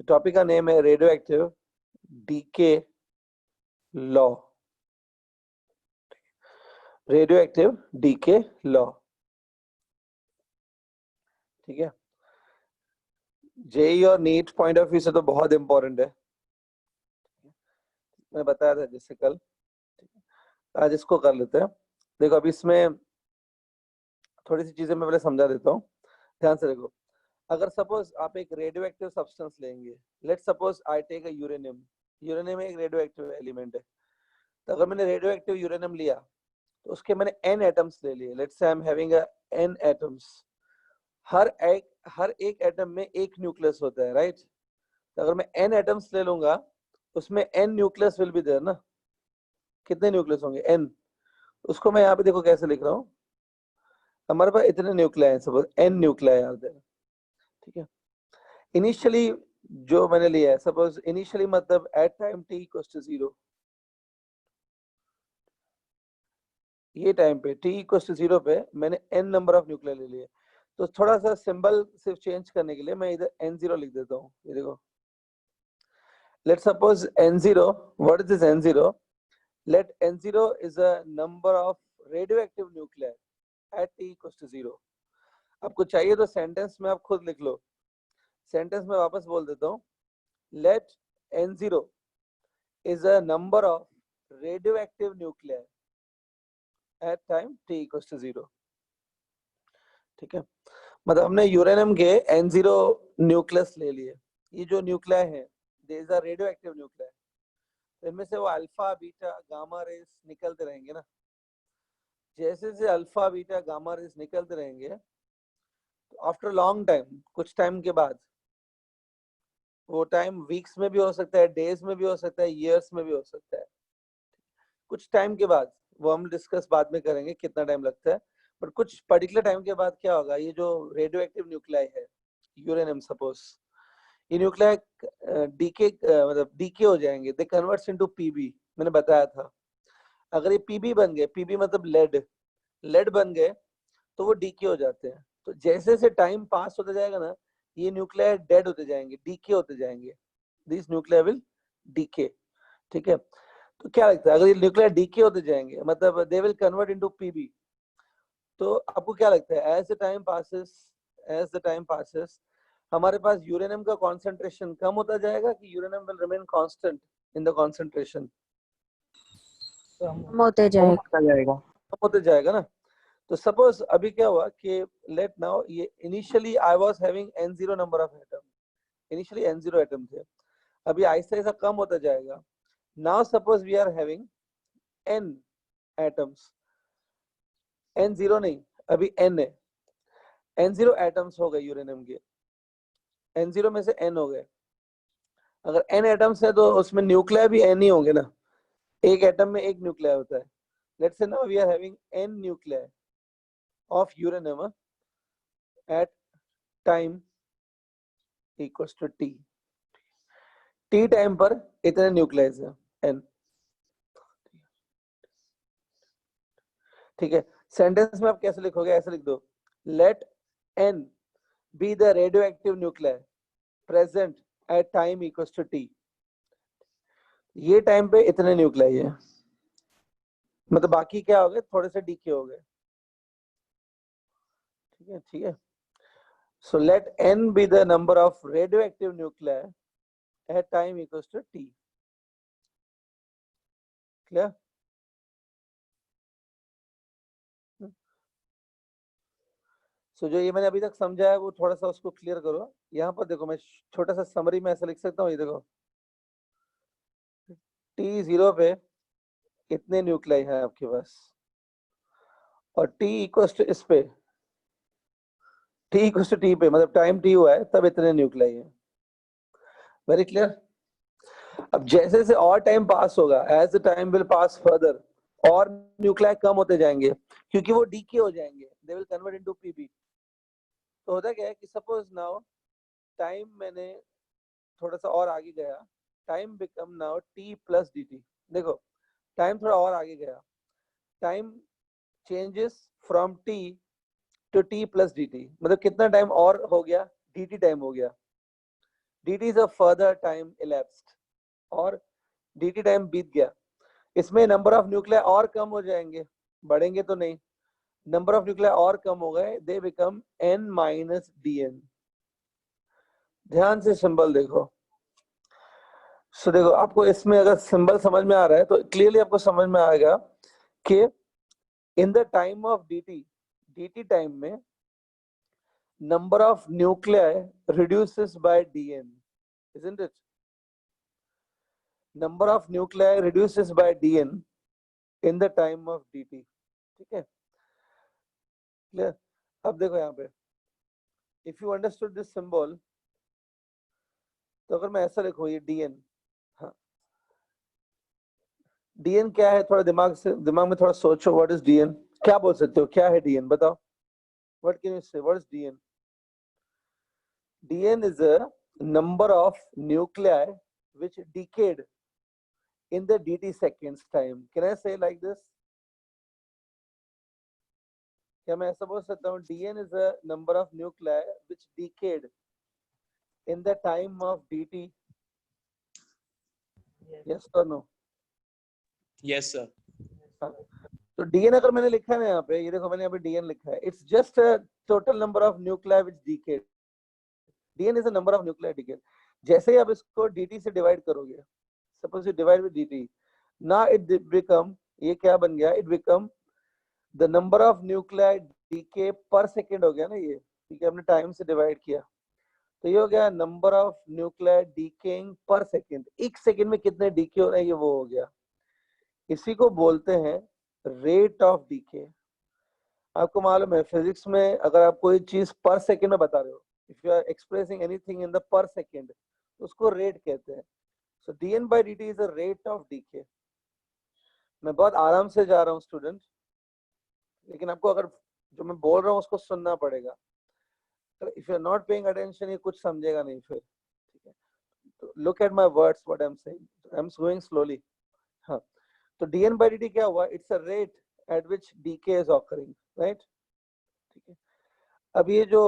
So topic का name है radio active decay law. Radio active decay law, ठीक है। जेई और नीट पॉइंट ऑफ व्यू से तो बहुत इंपॉर्टेंट है, मैं बताया था जैसे कल। आज इसको कर लेते हैं। देखो अभी इसमें थोड़ी सी चीजें मैं पहले समझा देता हूँ, ध्यान से देखो। अगर सपोज आप एक रेडियो एक्टिव सब्सटेंस लेंगे, let suppose I take a uranium. Uranium एक रेडियो एक्टिव एलिमेंट है। तो अगर मैंने रेडियो एक्टिव यूरेनियम लिया तो उसके मैंने n एटम्स ले लिए। Let's say I am having a n atoms. हर एक एटम में एक न्यूक्लियस होता है, राइट। तो अगर मैं n एटम्स ले लूंगा उसमें n nucleus will be there ना। कितने न्यूक्लियस होंगे? n। उसको मैं यहाँ पे देखो कैसे लिख रहा हूँ। हमारे पास इतने न्यूक्लियाई हैं, suppose n nuclei are there, ठीक है। इनिशियली जो मैंने लिया है, सपोज इनिशियली मतलब at time t equals to 0, ये टाइम पे t इक्वल्स टू 0 पे मैंने n नंबर ऑफ न्यूक्लियाई ले लिए। तो थोड़ा सा सिंबल सिर्फ चेंज करने के लिए मैं इधर n0 लिख देता हूँ। ये देखो, let's suppose n0, what is this n0? Let n0 is a number of radioactive nuclei at t equals to 0. आपको चाहिए तो सेंटेंस में आप खुद लिख लो। सेंटेंस में वापस बोल देता हूँ, let n0 is a number of radioactive nuclei at time t equals to 0, ठीक है। मतलब हमने यूरेनियम के n0 न्यूक्लियस ले लिए। ये जो न्यूक्लियाई है, these are radioactive nuclei। इनमें से वो अल्फा बीटा गामा रेस निकलते रहेंगे ना। जैसे जैसे अल्फा बीटा गामा रेस निकलते रहेंगे तो आफ्टर लॉन्ग टाइम, कुछ टाइम के बाद, वो टाइम वीक्स में भी हो सकता है, डेज में भी हो सकता है, ईयर्स में भी हो सकता है। कुछ टाइम के बाद, वो हम डिस्कस बाद में करेंगे कितना टाइम लगता है, बट कुछ पर्टिकुलर टाइम के बाद क्या होगा, ये जो रेडियो एक्टिव न्यूक्लियाई है यूरेनियम सपोज, ये न्यूक्लियाई डीके मतलब डीके हो जाएंगे, दे कन्वर्ट्स इनटू पीबी। मैंने बताया था अगर ये पीबी बन गए, पीबी मतलब लेड बन गए तो वो डीके हो जाते हैं। तो जैसे जैसे टाइम पास होता जाएगा ना, ये न्यूक्लियाई डेड होते जाएंगे, डीके होते जाएंगे। दिस न्यूक्लियाई विल डीके, ठीक है। तो क्या लगता है, अगर ये न्यूक्लियाई डीके होते जाएंगे मतलब they will convert into PB, तो आपको क्या लगता है एज द टाइम पासेस हमारे पास यूरेनियम का कॉन्सेंट्रेशन कम होता जाएगा कि uranium will remain constant in the concentration? कम होते जाएगा। कम होते जाएगा ना। तो सपोज अभी क्या हुआ कि लेट नाउ ये initially I was having n0 number of atom, initially n0 atom थे, अभी आहिस्ता आहिस्ता कम होता जाएगा। Now suppose we are having n atoms, n0 नहीं, अभी n है, n0 एटम्स हो गए यूरेनियम के, n0 में से n हो गए। अगर n एटम्स है तो उसमें न्यूक्लियाई भी n ही होंगे ना, एक एटम में एक न्यूक्लियाई होता है। Let's say now we are having n nuclei of uranium at time equals to t। t time पर इतने न्यूक्लियस है n, ठीक है। सेंटेंस में आप कैसे लिखोगे, ऐसे लिख दो, let n be the radio active nuclear present at time equals to t। ये टाइम पे इतने न्यूक्लियाई है, मतलब बाकी क्या हो गए, थोड़े से डीके हो गए, ठीक है, ठीक है। So let n be the number of radio active nuclear at time equals to t। Clear? So जो ये मैंने अभी तक समझा है वो थोड़ा सा उसको क्लियर करो। यहाँ पर देखो मैं छोटा सा समरी में ऐसा लिख सकता हूँ, ये देखो t0 पे कितने न्यूक्लियाई हैं आपके पास, और t इक्वल्स टू इस पे, t इक्वल्स टू t पे मतलब टाइम t हुआ है तब इतने न्यूक्लियाई हैं। Very clear? अब जैसे जैसे और टाइम पास होगा, as the time will pass further, और न्यूक्लियाई कम होते जाएंगे क्योंकि वो डीके हो जाएंगे, they will convert into PB. तो होता क्या है कि सपोज नाउ टाइम मैंने थोड़ा सा और आगे गया, time become now t plus dt। देखो टाइम थोड़ा और आगे गया, time changes from t to t plus dt, मतलब कितना टाइम और हो गया, dt टाइम हो गया। dt is a further time elapsed, और dt टाइम बीत गया, इसमें नंबर ऑफ न्यूक्लियाई और कम हो जाएंगे, बढ़ेंगे तो नहीं, नंबर ऑफ न्यूक्लियाई और कम हो गए, they become n minus dn। ध्यान से सिंबल देखो। सो देखो, आपको इसमें अगर सिंबल समझ में आ रहा है तो क्लियरली आपको समझ में आएगा कि in the time of dt time में number of nuclei reduces by dn, isn't it? Number of nuclei reduces by dn in the time of dt, ठीक है, क्लियर। अब देखो यहाँ पे, if you understood this symbol, तो अगर मैं ऐसा लिखूं ये dn, हाँ, dn क्या है, थोड़ा दिमाग में थोड़ा सोचो, what is dn, क्या बोल सकते हो, क्या है dn, बताओ, what can you say, what is dn? dn is a number of nuclei which decayed in the dt seconds time. Can I say like this? क्या मैं ऐसा बोल सकता हूँ, dn is a number of nuclei which decayed in the time of dt? Yes or no? Yes sir. तो dn अगर मैंने लिखा है ना यहाँ पे, ये देखो मैंने यहाँ पे dn लिखा है, it's just a total number of nuclei which decayed. dn is a number of nuclei decayed. जैसे ही आप इसको dt से डिवाइड करोगे, suppose you divide with dt, now it become, ये क्या बन गया, it become the number of nuclei decay per second हो गया ना ये, ठीक है, हमने टाइम से डिवाइड किया, तो ये हो गया नंबर ऑफ न्यूक्लियाई डीकेइंग पर सेकंड, एक सेकंड में कितने डीके हो रहे हैं, ये वो हो गया, इसी को बोलते हैं रेट ऑफ डीके। आपको मालूम है फिजिक्स में अगर आप कोई चीज पर सेकंड में बता रहे हो, if you are expressing anything in the per second, उसको रेट कहते हैं। So dn by dt is a rate of decay. मैं बहुत आराम से जा रहा हूँ स्टूडेंट, लेकिन आपको अगर जो मैं बोल रहा हूँ उसको सुनना पड़ेगा, if you are not paying attention ये कुछ समझेगा नहीं फिर, ठीक है, तो look at my words what I am saying, I am going slowly. हाँ, तो dn by dt क्या हुआ, it's a rate at which decay is occurring, right, ठीक है। अब ये जो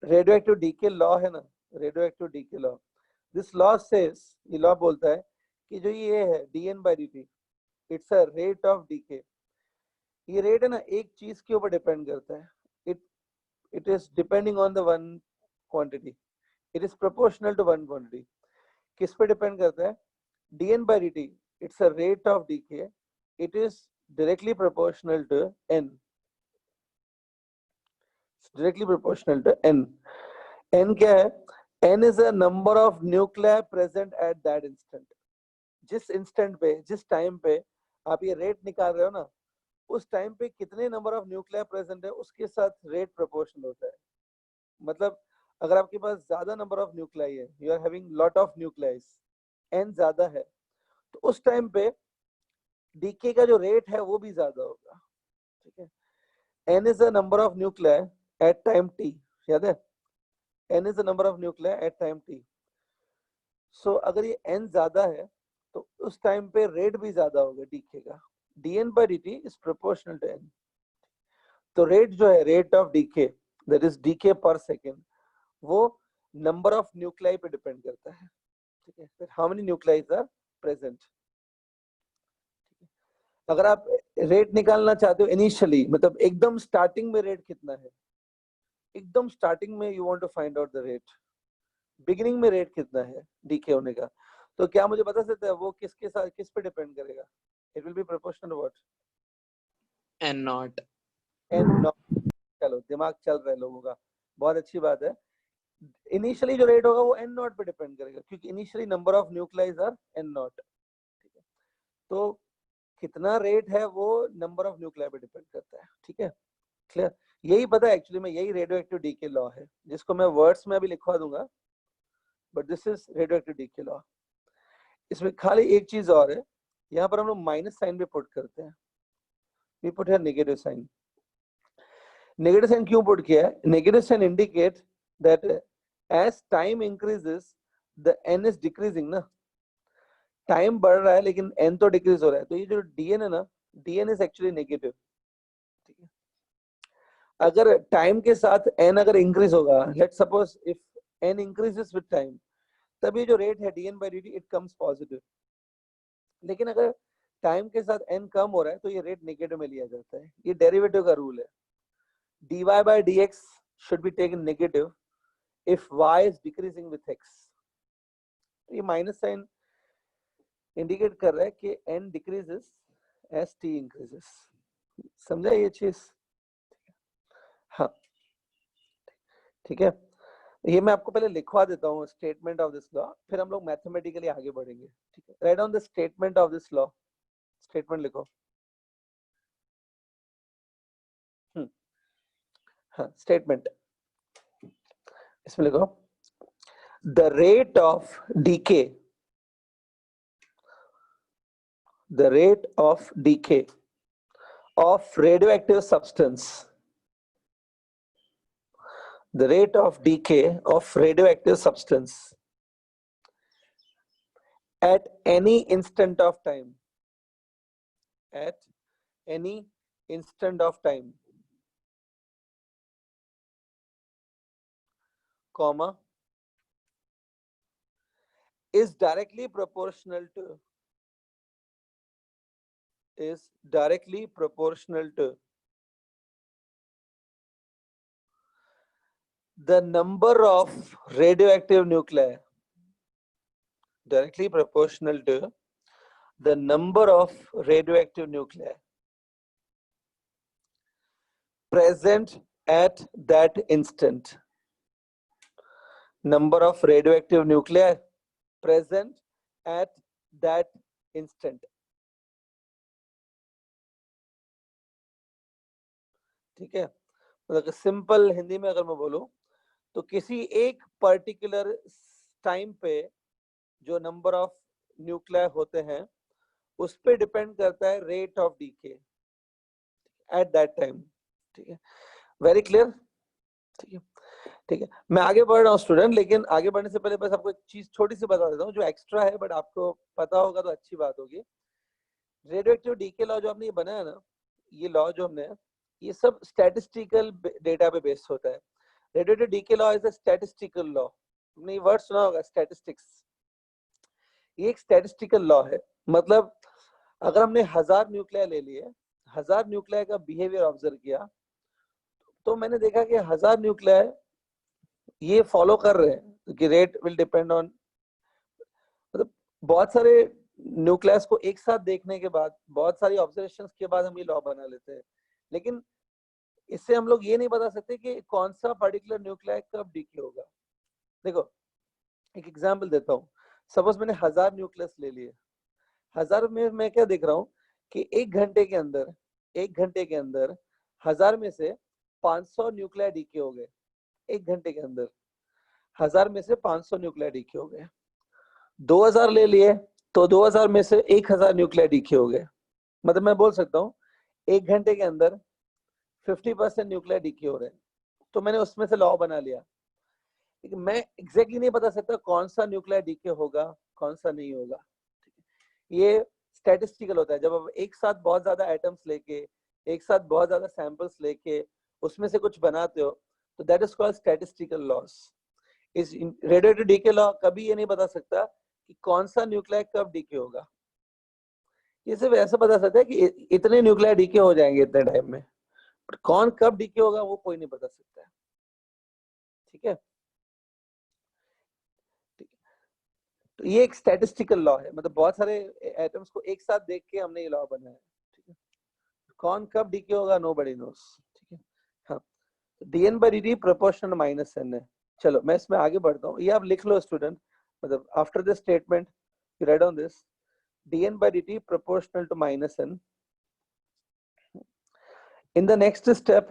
रेडियोएक्टिव डीके लॉ है ना, radioactive decay law, this law says, ये लॉ बोलता है कि जो ये है dn by dt, it's a rate of decay. ये रेट है ना एक चीज के ऊपर डिपेंड करता है, it is depending on the one quantity, it is proportional to one quantity। किस पे डिपेंड करता है, dn by dt, it's a rate of decay, it is directly proportional to n, it's directly proportional to n। n क्या है, n is a number of nuclei present at that instant। जिस instant पे, जिस time पे आप ये rate निकाल रहे हो ना, उस टाइम पे कितने नंबर ऑफ न्यूक्लियाई प्रेजेंट है उसके साथ रेट प्रोपोर्शनल होता है। मतलब अगर आपके पास ज्यादा नंबर ऑफ न्यूक्लियाई है, you are having lot of nuclei, n ज्यादा है, तो उस टाइम पे डीके का जो रेट है वो भी ज्यादा होगा, ठीक है। N is the number of nuclei at time t, याद है, n is the number of nuclei at time t. So अगर ये एन ज्यादा है तो उस टाइम पे रेट भी ज्यादा होगा डीके का, dn by dt is proportional to n। तो रेट जो है, rate of decay, that is decay per second, वो नंबर ऑफ न्यूक्लियाई पे डिपेंड करता है, ठीक है, फिर how many nucleis are present. अगर आप रेट निकालना चाहते हो इनिशियली, मतलब एकदम स्टार्टिंग में रेट कितना है, एकदम स्टार्टिंग में you want to find out the rate, beginning में रेट कितना है डीके होने का, तो क्या मुझे बता सकते हैं वो किसके साथ, किस पे डिपेंड करेगा, it will be proportional to what, N naught. चलो दिमाग चल रहा है लोगों का, बहुत अच्छी बात है। इनिशियली जो रेट होगा वो एन नॉट पे डिपेंड करेगा, क्योंकि initially number of nuclei are n naught, ठीक है, तो कितना रेट है वो नंबर ऑफ न्यूक्लियाई पे डिपेंड करता है, ठीक है, क्लियर। यही पता है एक्चुअली में, यही रेडियोएक्टिव डीके लॉ है, जिसको मैं वर्ड्स में अभी लिखवा दूंगा, but this is radioactive decay law. इसमें खाली एक चीज और है, यहाँ पर हम लोग माइनस साइन भी पुट करते हैं, we put here negative sign. Negative sign क्यों पुट किया है, negative sign indicate that as time increases the N is decreasing ना, टाइम बढ़ रहा है लेकिन एन तो डिक्रीज हो रहा है, तो ये जो डीएन है ना, डीएन इज एक्चुअली नेगेटिव, ठीक है। अगर टाइम के साथ एन अगर इंक्रीज होगा, let's suppose if N increases with time, तभी जो रेट है dn by dt it comes positive. लेकिन अगर टाइम के साथ n कम हो रहा है तो ये रेट नेगेटिव में लिया जाता है। ये डेरिवेटिव का रूल है। dy by dx should be taken negative if y is decreasing with x। ये माइनस साइन इंडिकेट कर रहा है कि n decreases as t increases। समझा ये चीज? हाँ ठीक है। ये मैं आपको पहले लिखवा देता हूँ स्टेटमेंट ऑफ दिस लॉ, फिर हम लोग मैथमेटिकली आगे बढ़ेंगे। ठीक है, write down the statement of this law. Statement लिखो। हाँ स्टेटमेंट इसमें लिखो, the rate of decay, the rate of decay of radioactive substance, the rate of decay of radioactive substance at any instant of time, at any instant of time, comma, is directly proportional to the number of radioactive nuclei, directly proportional to the number of radioactive nuclei present at that instant. Number of radioactive nuclei present at that instant। ठीक है, मतलब simple Hindi में अगर मैं बोलूं तो किसी एक पर्टिकुलर टाइम पे जो नंबर ऑफ न्यूक्लियर होते हैं उस पे डिपेंड करता है rate of decay at that time. ठीक है, वेरी क्लियर? ठीक है, ठीक है, मैं आगे बढ़ रहा हूँ स्टूडेंट, लेकिन आगे बढ़ने से पहले बस आपको एक चीज छोटी सी बता देता हूँ जो एक्स्ट्रा है, बट आपको पता होगा तो अच्छी बात होगी। रेडियोएक्टिव डीके लॉ जो आपने बनाया ना, ये लॉ जो हमने, ये सब स्टैटिस्टिकल डेटा पे बेस्ड होता है। Radioactive decay law is a statistical law. तुमने ये वर्ड सुना होगा स्टैटिस्टिक्स। ये एक स्टैटिस्टिकल लॉ है, मतलब अगर हमने 1000 न्यूक्लियर ले लिए, 1000 न्यूक्लियर का बिहेवियर ऑब्जर्व किया, तो मैंने देखा कि 1000 न्यूक्लियर ये फॉलो कर रहे हैं कि रेट विल डिपेंड ऑन, मतलब बहुत सारे न्यूक्लियस को एक साथ देखने के बाद, बहुत सारी ऑब्जर्वेशंस के बाद हम ये लॉ बना लेते हैं। लेकिन इससे हम लोग ये नहीं बता सकते कि कौन सा पर्टिकुलर न्यूक्लियर कब डीके होगा। देखो एक एग्जांपल देता हूँ, सपोज मैंने 1000 न्यूक्लियस ले लिए, 1000 में मैं क्या देख रहा हूँ कि एक घंटे के अंदर 1000 में से 500 न्यूक्लियर डीके हो गए। एक घंटे के अंदर 1000 में से 500 न्यूक्लियर डीके हो गए। 2000 ले लिए तो 2000 में से 1000 न्यूक्लियर डीके हो गए। मतलब मैं बोल सकता हूँ एक घंटे के अंदर 50% न्यूक्लियर डीके हो रहे हैं। तो मैंने उसमें से लॉ बना लिया, लेकिन मैं एग्जैक्टली नहीं बता सकता कौन सा न्यूक्लियर डीके होगा कौन सा नहीं होगा। ये स्टैटिस्टिकल होता है। जब आप एक साथ बहुत ज्यादा एटम्स लेके, एक साथ बहुत ज्यादा सैंपल्स लेके उसमें से कुछ बनाते हो, तो that is called statistical loss. इस रेडियोएक्टिव डीके लॉ कभी ये नहीं बता सकता कि कौन सा न्यूक्लियर कब डीके होगा। ये सिर्फ ऐसा बता सकता है कि इतने न्यूक्लियर डीके हो जाएंगे इतने टाइम में, पर कौन कब डीके होगा वो कोई नहीं बता सकता है। ठीक है, तो ये एक स्टैटिस्टिकल लॉ है, मतलब बहुत सारे एटम्स को एक साथ देख के हमने ये लॉ बनाया है। ठीक है, कौन कब डीके होगा नोबडी नोस। ठीक है, हाँ, dn by dt proportional minus n है। चलो मैं इसमें आगे बढ़ता हूँ, ये आप लिख लो स्टूडेंट, मतलब after this statement you write down this dn by dt proportional to minus n. In the next step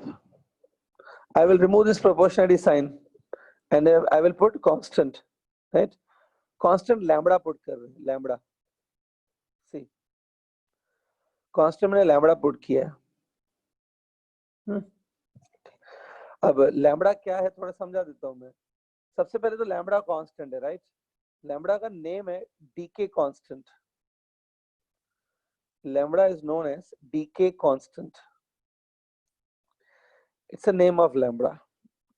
I will remove this proportionality sign and I will put constant, right? Constant lambda put कर रहे हैं, lambda, see constant मैंने lambda put किया है। अब lambda क्या है थोड़ा समझा देता हूँ मैं। सबसे पहले तो lambda constant है, राइट? lambda का नेम है decay constant. Lambda is known as decay constant. It's a name of lambda,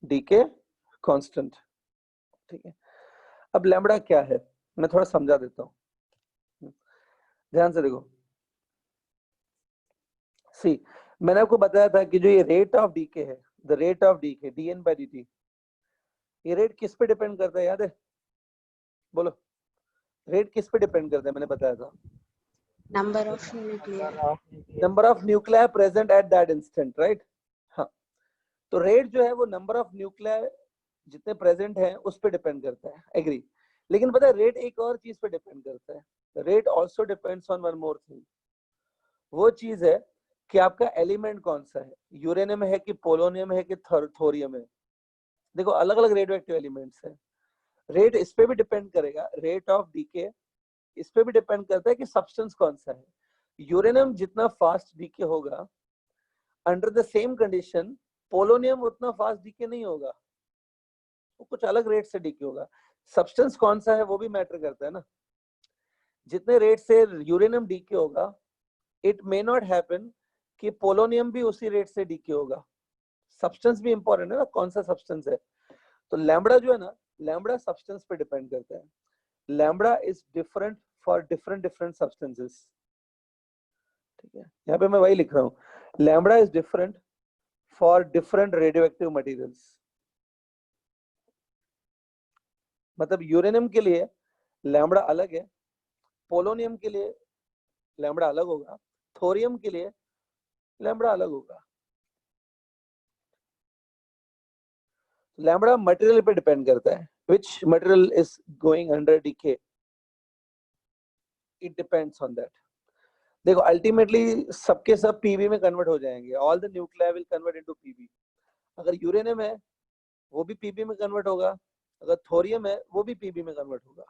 decay constant. ठीक है, अब लैम्बडा क्या है मैं थोड़ा समझा देता हूँ, ध्यान से देखो। सी मैंने आपको बताया था कि जो ये रेट ऑफ डीके है, the rate of decay dn by dt, ये रेट किस पे डिपेंड करता है याद है? बोलो, रेट किस पे डिपेंड करता है? मैंने बताया था Number of nuclei. Number of nuclei present at that instant, right? हाँ, तो रेट जो है वो नंबर ऑफ न्यूक्लियाई जितने प्रेजेंट हैं उस पे डिपेंड करता है, एग्री। लेकिन पता है रेट एक और चीज पे डिपेंड करता है, rate also depends on one more thing. वो चीज है कि आपका एलिमेंट कौन सा है, यूरेनियम है कि पोलोनियम है कि थोरियम है। देखो अलग अलग रेडियोएक्टिव एलिमेंट्स है, रेट इस पे भी डिपेंड करेगा, रेट ऑफ डीके इस पे भी डिपेंड करता है कि सब्सटेंस कौन सा है। यूरेनियम जितना फास्ट डीके होगा under the same condition, polonium उतना फास्ट डीके नहीं होगा, वो कुछ अलग रेट से डीके होगा। सब्सटेंस कौन सा है वो भी मैटर करता है ना। जितने रेट से यूरेनियम डीके होगा, इट मे नॉट हैपन कि पोलोनियम भी उसी रेट से डीके होगा। सब्सटेंस भी इंपॉर्टेंट है ना, कौन सा सब्सटेंस है। तो लैम्बडा जो है ना, लैम्बडा सब्सटेंस पे डिपेंड करता है। Lambda is different for different different substances, ठीक है। यहाँ पे मैं वही लिख रहा हूँ, lambda is different for different radioactive materials. मतलब यूरेनियम के लिए लैम्बडा अलग है, पोलोनियम के लिए लैम्बडा अलग होगा, थोरियम के लिए लैम्बडा अलग होगा। लैम्बडा मटेरियल पे डिपेंड करता है, which material is going under decay, it depends on that। देखो अल्टीमेटली सबके सब पीबी में कन्वर्ट हो जाएंगे, all the nuclei will convert into PB. अगर यूरेनियम है वो भी पीबी में कन्वर्ट होगा, अगर थोरियम है वो भी पीबी में कन्वर्ट होगा।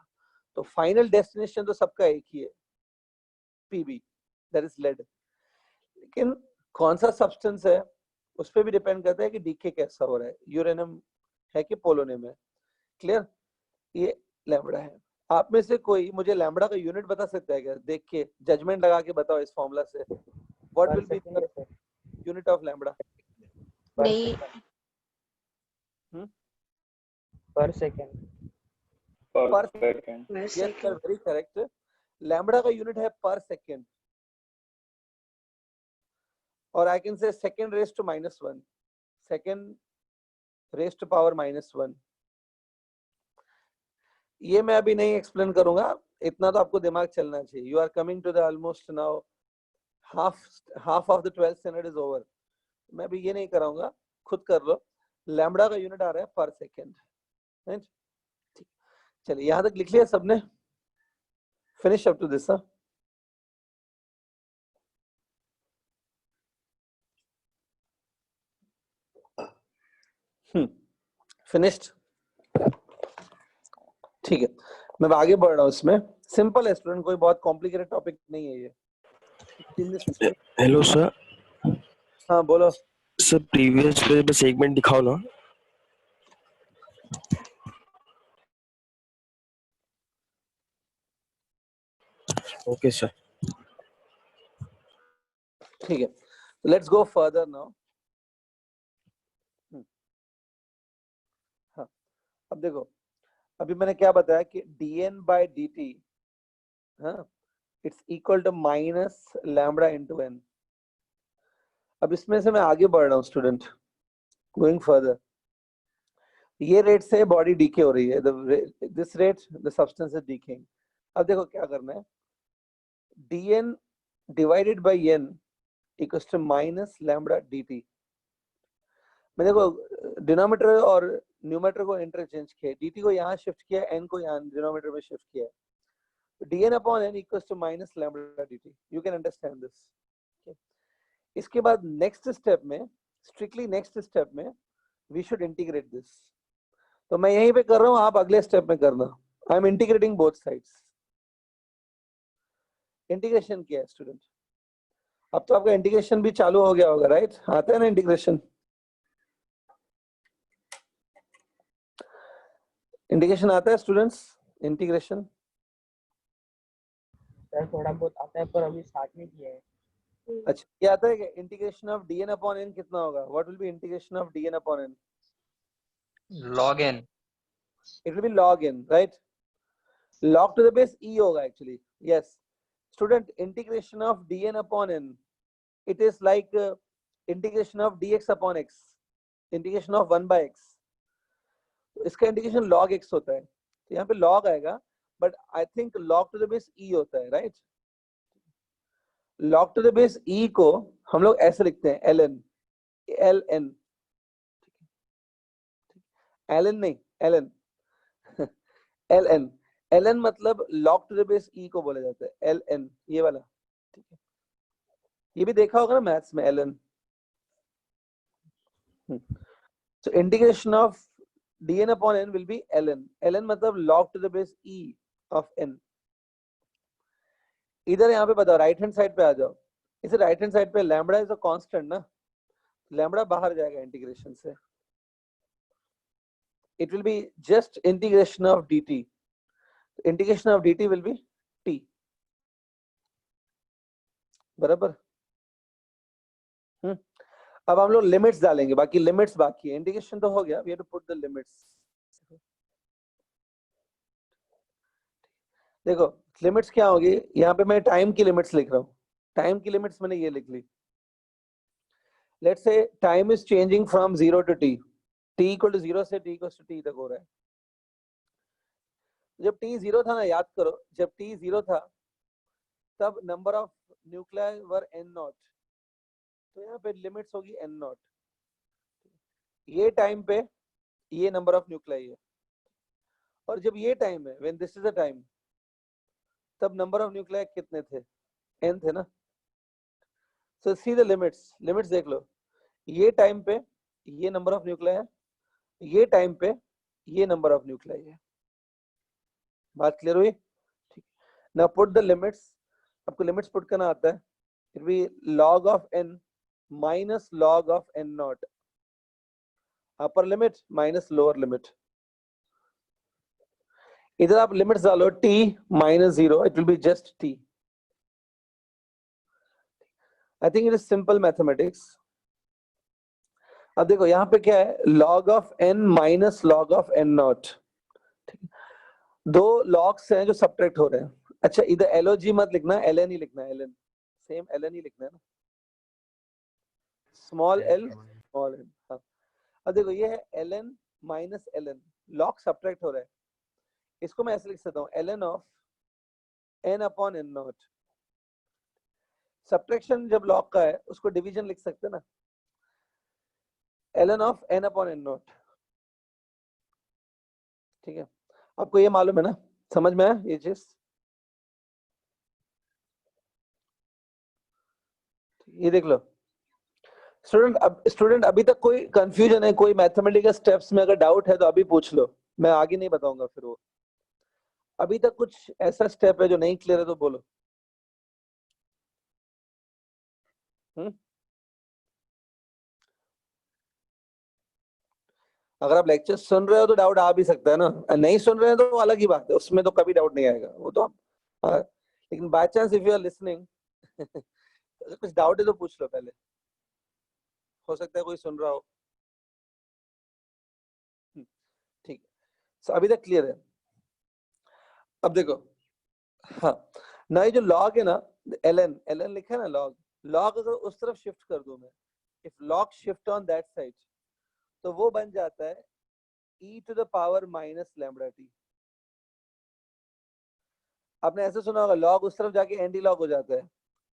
तो फाइनल डेस्टिनेशन तो सबका एक ही है, पीबी, दैट इज लेड। लेकिन कौन सा सब्सटेंस है उस पर भी डिपेंड करता है कि डीके कैसा हो रहा है, यूरेनियम है कि पोलोनियम है। क्लियर? ये लैम्बडा है। आप में से कोई मुझे लैम्बडा का यूनिट बता सकता है क्या? देख के जजमेंट लगा के बताओ इस फॉर्मूला से, what will be the unit of lambda? नहीं, per second. Per second. per yes sir, second. Very correct. Lambda का यूनिट है पर सेकंड, और I can say second raise to -1, second raise to power -1। ये मैं अभी नहीं explain करूंगा, इतना तो आपको दिमाग चलना चाहिए। You are coming to the almost now half of the 12th standard is over. मैं अभी ये नहीं कराऊंगा, खुद कर लो। लैम्बडा का यूनिट आ रहा है पर सेकंड, राइट? चलिए यहां तक लिख लिया सबने? Finish up to this. Finished, ठीक है। मैं आगे बढ़ रहा हूँ, इसमें सिंपल है स्टूडेंट, कोई बहुत कॉम्प्लिकेटेड टॉपिक नहीं है ये। Hello sir. हाँ बोलो सर प्रीवियस पे बस एक मिनट दिखाओ ना। Okay sir. ठीक है, लेट्स गो फर्दर नाउ। हाँ, अब देखो, अभी मैंने क्या बताया कि dn by dt, हाँ, it's equal to minus lambda into n। अब इसमें से मैं आगे बढ़ रहा हूँ स्टूडेंट, गोइंग फर्दर। ये रेट से बॉडी डीके हो रही है, this rate the substance is decaying. अब देखो क्या करना है, dn divided by n equals to minus lambda dt। मैंने देखो डिनोमिनेटर और न्यूमरेटर को इंटरचेंज किया, dt को यहाँ शिफ्ट किया, n को यहाँ डिनोमिनेटर में शिफ्ट किया। dn upon n equals to minus lambda dt। You can understand this. इसके बाद नेक्स्ट स्टेप में, स्ट्रिक्टली नेक्स्ट स्टेप में वी शुड इंटीग्रेट दिस। तो मैं यहीं पे कर रहा हूँ, आप अगले स्टेप में करना। I am integrating both sides. Integration किया है स्टूडेंट, अब तो आपका इंटीग्रेशन भी चालू हो गया होगा, राइट? आता है ना इंटीग्रेशन? इंटीग्रेशन आता है स्टूडेंट्स? इंटीग्रेशन सर थोड़ा बहुत आता है पर अभी स्टार्ट नहीं किया है। अच्छा, ये आता है कि integration of dn upon n कितना होगा? What will B integration of dn upon n? log n. It will be log n, right? log to the base e होगा actually. Yes. Student, integration of dn upon n, it is like integration of dx upon x, integration of 1 by x. इसका integration log x होता है, तो यहाँ पे log आएगा, but I think log to the base e होता है, right? log to the base e को हम लोग ऐसे लिखते हैं ln, ln, ln नहीं, ln, ln, ln मतलब log to the base e को बोला जाता है, ln, ये वाला, ठीक है, ये भी देखा होगा ना मैथ्स में ln. So integration of dn upon n will be ln. ln मतलब log to the base e of n. इधर यहाँ पे बताओ, राइट हैंड साइड पे आ जाओ. इसे राइट हैंड साइड पे लैम्बडा इज अ कांस्टेंट ना, लैम्बडा बाहर जाएगा इंटीग्रेशन से. It will be just integration of dt. Integration of dt will be t. बराबर. अब हम लोग लिमिट्स डालेंगे, बाकी लिमिट्स बाकी है. इंटीग्रेशन तो हो गया, we have to put the limits. देखो लिमिट्स क्या होगी, यहाँ पे मैं टाइम की लिमिट्स लिख रहा हूँ. टाइम की लिमिट्स मैंने ये लिख ली. Let's say time is changing from 0 to t. t equal to 0 से t इक्वल टू t तक हो रहा है. जब t 0 था ना, याद करो, जब t 0 था तब number of nuclei were n not, तो यहाँ पे लिमिट्स होगी n नॉट. ये टाइम पे ये नंबर ऑफ न्यूक्लियाई है, और जब ये टाइम है, when this is the time, तब नंबर ऑफ न्यूक्लियाई कितने थे, n थे ना. सो सी द लिमिट्स, लिमिट्स देख लो. ये टाइम पे ये नंबर ऑफ न्यूक्लियाई है, ये टाइम पे ये नंबर ऑफ न्यूक्लियाई है. बात क्लियर हुई? ठीक. Now put the limits. आपको लिमिट्स पुट करना आता है. It be log of n minus log of n naught, upper limit minus lower limit. इधर आप लिमिट्स डालो t minus 0, it will be just t. I think it is simple mathematics. अब देखो यहाँ पे क्या है, log of n minus log of n naught. दो logs हैं जो सब्ट्रैक्ट हो रहे हैं. अच्छा, इधर log मत लिखना, ln ही लिखना है. ln सेम ln ही लिखना है ना, स्मॉल l स्मॉल n. हाँ, अब देखो ये है ln minus ln, log subtract हो रहा है. इसको मैं ऐसे लिख सकता हूँ, ln of n upon n not. Subtraction जब log का है उसको डिवीजन लिख सकते हैं ना, ln of n upon n not. ठीक है, आपको ये मालूम है ना, समझ में आया ये चीज? ये देख लो स्टूडेंट, अभी तक कोई कंफ्यूजन है, कोई मैथमेटिकल स्टेप्स में अगर डाउट है तो अभी पूछ लो, मैं आगे नहीं बताऊंगा फिर वो. अभी तक कुछ ऐसा स्टेप है जो नहीं क्लियर है तो बोलो. अगर आप लेक्चर सुन रहे हो तो डाउट आ भी सकता है ना, नहीं सुन रहे हैं तो अलग ही बात है, उसमें तो कभी डाउट नहीं आएगा वो तो आप. लेकिन by chance if you are listening, कुछ डाउट है तो पूछ लो पहले, हो सकता है कोई सुन रहा हो. ठीक है, सो अभी तक क्लियर है. अब देखो, हाँ ना, ये जो log है ना, ln लिखा है ना, log अगर उस तरफ शिफ्ट कर दूं मैं, if log shift on that side, तो वो बन जाता है e to the power minus lambda t. आपने ऐसे सुना होगा log उस तरफ जाके एंटी log हो जाता है,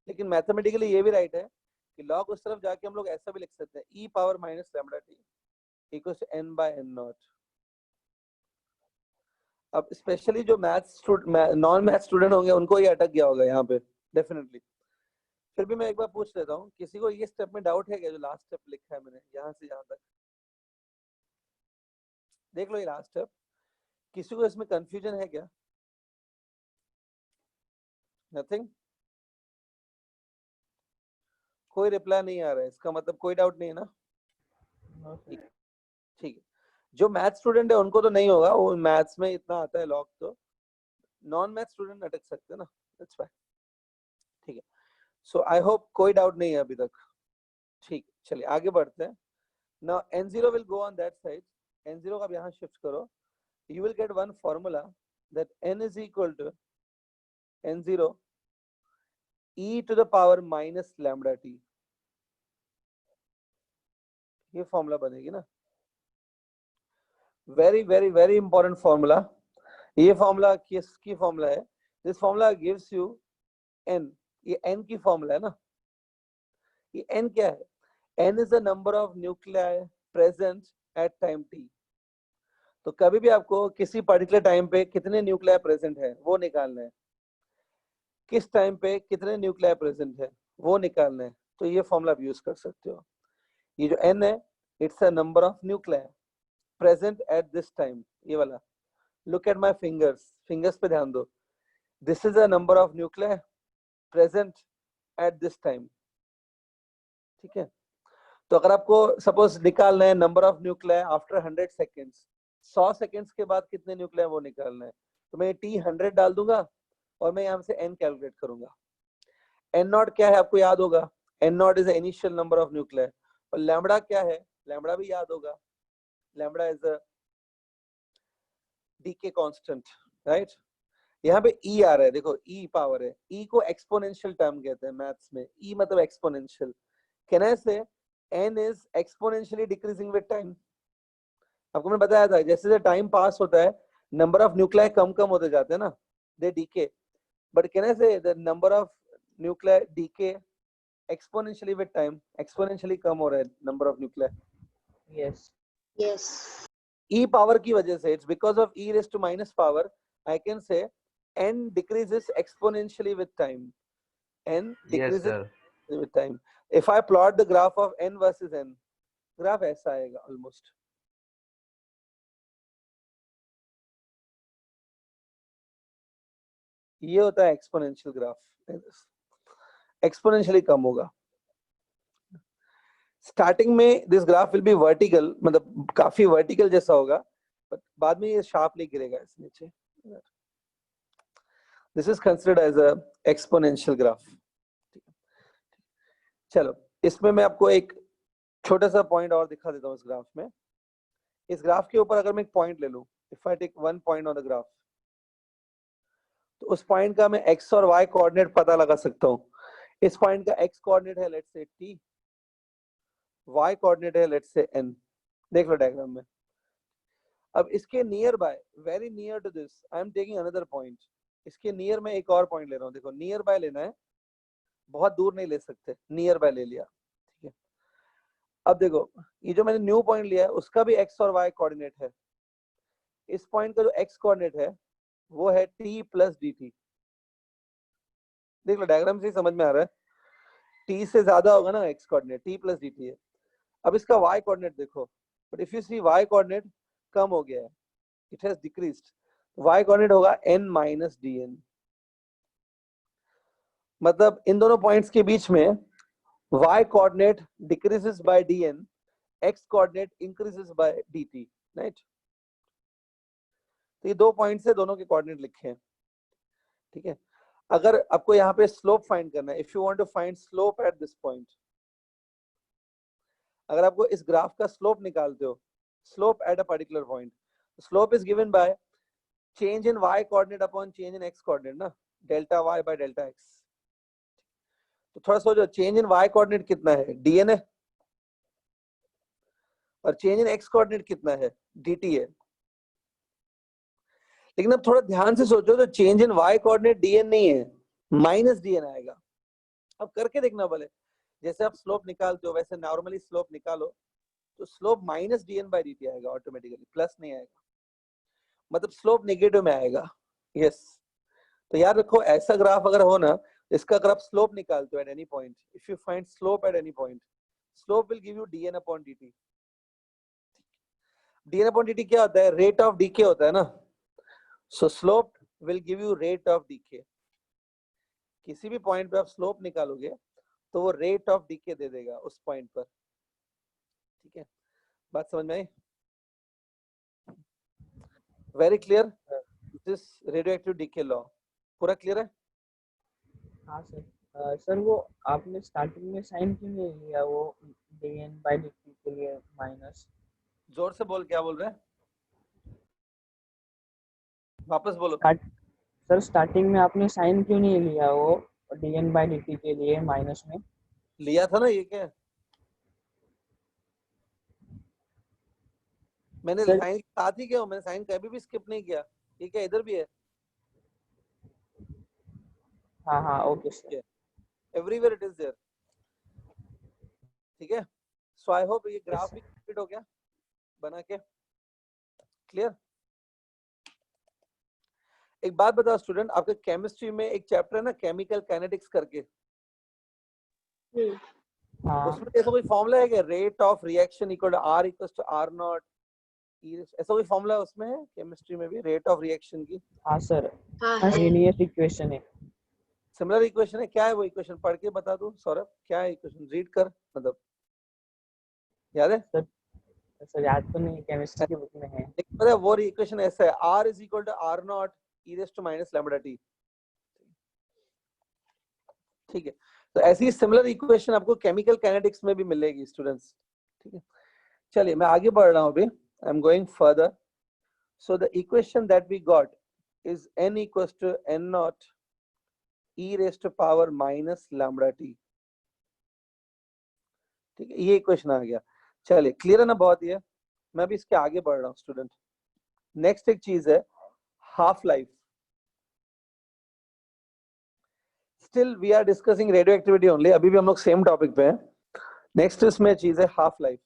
लेकिन मैथमेटिकली ये भी राइट है कि log उस तरफ जाके हम लोग ऐसा भी लिख सकते हैं, e power minus lambda t equals to n by n naught. अब स्पेशली जो नॉन मैथ स्टूडेंट होंगे उनको ये अटक गया होगा यहाँ पे डेफिनेटली. फिर भी मैं एक बार पूछ लेता हूँ, किसी को ये स्टेप में डाउट है क्या, जो लास्ट स्टेप लिखा है मैंने यहाँ से यहाँ तक? देख लो ये लास्ट स्टेप, किसी को इसमें कंफ्यूजन है क्या? नथिंग, कोई रिप्लाई नहीं आ रहा है, इसका मतलब कोई डाउट नहीं है ना? ठीक है, जो मैथ स्टूडेंट है उनको तो नहीं होगा, वो मैथ्स में इतना आता है लॉग, तो नॉन मैथ स्टूडेंट अटक सकते हैं ना, दैट्स फाइन. ठीक है, सो आई होप कोई डाउट नहीं है अभी तक. ठीक, चलिए आगे बढ़ते हैं. Now n0 will go on that side. n0 का अब यहाँ शिफ्ट करो, you will get one formula that n is equal to n0 e to the power minus lambda t. ये फॉर्मूला बनेगी ना, very very very important formula. ये formula किसकी formula है? This formula gives you n. ये n की formula है ना. ये n क्या है? n is the number of nuclei present at time t. तो कभी भी आपको किसी पर्टिकुलर टाइम पे कितने न्यूक्लियाई प्रेजेंट है वो निकालना है, किस टाइम पे कितने न्यूक्लियाई प्रेजेंट है वो निकालना है. तो ये फॉर्मूला आप यूज कर सकते हो. ये जो n है, it's a number of nuclei present at this time. ये वाला, look at my fingers, fingers पे ध्यान दो. This is a number of nuclei present at this time. ठीक है. तो अगर आपको सपोज निकालना है number of nuclei after 100 seconds, 100 seconds के बाद कितने न्यूक्लियाई वो निकालना है, तो मैं t 100 डाल दूंगा और मैं यहाँ से n कैलकुलेट करूंगा. n नॉट क्या है आपको याद होगा, n not is the initial number of nuclei. और लैम्बडा क्या है, लैम्बडा भी याद होगा, lambda is a decay constant, right. यहाँ पे e आ रहा है, देखो e पावर है. e को एक्सपोनेंशियल टर्म कहते हैं मैथ्स में. e मतलब एक्सपोनेंशियल. कैन आई से n is exponentially decreasing with time. आपको मैंने बताया था जैसे जैसे टाइम पास होता है नंबर ऑफ न्यूक्लियाई कम कम होते जाते हैं ना, they decay. But can I say the number of nuclei decay exponentially with time, exponentially कम हो रहा है number of nuclei. Yes. Yes. e power की वजह से, it's because of e raise to minus power, I can say n decreases exponentially with time. n Yes, decreases sir. with time. If I plot the graph of n versus n, graph ऐसा आएगा almost. ये होता है exponential graph. Exponentially कम होगा. Starting में this graph will be vertical, मतलब काफी vertical जैसा होगा, बट बाद में ये शार्पली गिरेगा इस नीचे. This is considered as a exponential graph. चलो, इसमें मैं आपको एक छोटा सा पॉइंट और दिखा देता हूँ इस ग्राफ में. इस ग्राफ के ऊपर अगर मैं एक पॉइंट ले लूं, if I take one point on the graph, तो उस पॉइंट का मैं x और y कोऑर्डिनेट पता लगा सकता हूँ. इस पॉइंट का x कोऑर्डिनेट है let's say t, y coordinate है लेट्स से n. देख लो डायग्राम में. अब इसके nearby, very near to this, I am taking another point. इसके नियर में एक और पॉइंट ले रहा हूँ. देखो नियर बाय लेना है, बहुत दूर नहीं ले सकते, नियर बाय ले लिया. ठीक है. अब देखो ये जो मैंने न्यू पॉइंट लिया है उसका भी x और y कोऑर्डिनेट है. इस पॉइंट का जो x कोऑर्डिनेट है वो है t प्लस dt. देख लो डायग्राम से ही समझ में आ रहा है, t से ज्यादा होगा ना x coordinate, t plus dt है. अब इसका y कोऑर्डिनेट देखो, but if you see y coordinate कम हो गया है, it has decreased. y coordinate होगा n माइनस dn. मतलब इन दोनों पॉइंट्स के बीच में y coordinate decreases by dn, x coordinate increases by dt, right. तो ये दो पॉइंट्स है, दोनों के कोऑर्डिनेट लिखे हैं. ठीक है. अगर आपको यहाँ पे स्लोप फाइंड करना है, if you want to find slope at this point, अगर आपको इस ग्राफ का स्लोप निकालते हो, slope at a particular point, slope is given by change in y coordinate upon change in x coordinate ना, delta y by delta x. तो थोड़ा सोचो, चेंज इन y कोऑर्डिनेट कितना है, dn है, और चेंज इन x कोऑर्डिनेट कितना है, dt है. लेकिन अब थोड़ा ध्यान से सोचो, तो change in y coordinate dn नहीं है, माइनस dn आएगा. अब करके देखना भले, जैसे आप स्लोप निकालते हो वैसे नॉर्मली स्लोप निकालो, तो slope minus dn by dt आएगा ऑटोमेटिकली, प्लस नहीं आएगा. मतलब स्लोप नेगेटिव में आएगा. यस. तो याद रखो, ऐसा ग्राफ अगर हो ना, इसका अगर आप स्लोप निकालते हो at any point, if you find slope at any point, slope will give you dn upon dt. dn upon dt क्या होता है, रेट ऑफ डीके होता है ना. So slope will give you rate of decay. किसी भी point पे आप स्लोप निकालोगे तो वो रेट ऑफ डीके दे देगा उस पॉइंट पर. ठीक है, बात समझ में आई? Very clear this radioactive decay law, पूरा क्लियर है? हाँ सर. सर वो आपने स्टार्टिंग में साइन क्यों नहीं लिया वो dn by dt के लिए माइनस? जोर से बोल, क्या बोल रहे हैं? वापस बोलो। सर स्टार्टिंग में आपने साइन क्यों नहीं लिया वो dn by dt के लिए माइनस में? लिया था ना, ये क्या है? मैंने सर साइन साथ ही किया, मैंने साइन कभी भी स्किप नहीं किया। ये क्या इधर भी है? हाँ हाँ okay sir. Everywhere it is there. ठीक है, सो आई होप ये ग्राफ sir. भी कंप्लीट हो गया बना के। क्लियर? एक बात बताओ स्टूडेंट, आपके केमिस्ट्री में एक चैप्टर है ना केमिकल काइनेटिक्स करके, हाँ उसमें ऐसा कोई फॉर्मूला है कि rate of reaction equal to R equal to R naught, ऐसा कोई फॉर्मूला है उसमें? है केमिस्ट्री में भी रेट ऑफ रिएक्शन की हाँ सर, हाँ है। लीनियर इक्वेशन है। सिमिलर इक्वेशन है? क्या है वो इक्वेशन? पढ़ के बता दो सौरभ, क्या है इक्वेशन? रीड कर, मतलब याद है? सर याद तो नहीं, केमिस्ट्री की बुक में है। पता है वो इक्वेशन ऐसा है, R is equal to R naught e raise to minus lambda T. ठीक है, तो ऐसी सिमिलर इक्वेशन आपको केमिकल काइनेटिक्स में भी मिलेगी स्टूडेंट्स। ठीक है, चलिए मैं आगे बढ़ रहा हूँ अभी, I am going further. So the equation that we got is n equals to n naught e raise to power minus lambda T. ठीक है, ये इक्वेशन आ गया। चलिए क्लियर है ना? बहुत ही है। मैं भी इसके आगे बढ़ रहा हूँ स्टूडेंट। नेक्स्ट एक चीज है half life. Still we are discussing radioactivity only, अभी भी हम लोग सेम टॉपिक पे हैं। नेक्स्ट इसमें चीज है हाफ लाइफ।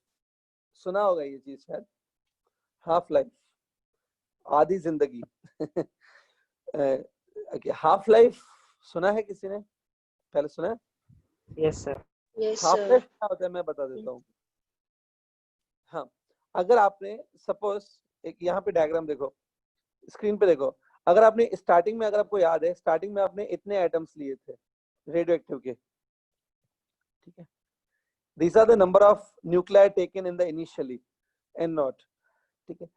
सुना होगा ये चीज शायद, हाफ लाइफ, आधी जिंदगी। हाफ लाइफ सुना है किसी ने? पहले सुना है? Yes sir. Yes half sir. Life क्या होता है मैं बता देता हूँ। हाँ, अगर आपने सपोज एक यहाँ पे डायग्राम देखो, स्क्रीन पे देखो, अगर आपने स्टार्टिंग में, अगर आपको याद है स्टार्टिंग में आपने इतने एटम्स लिए थे रेडियो एक्टिव के, ठीक है, these are the number of nuclei taken in the initially n naught। ठीक है,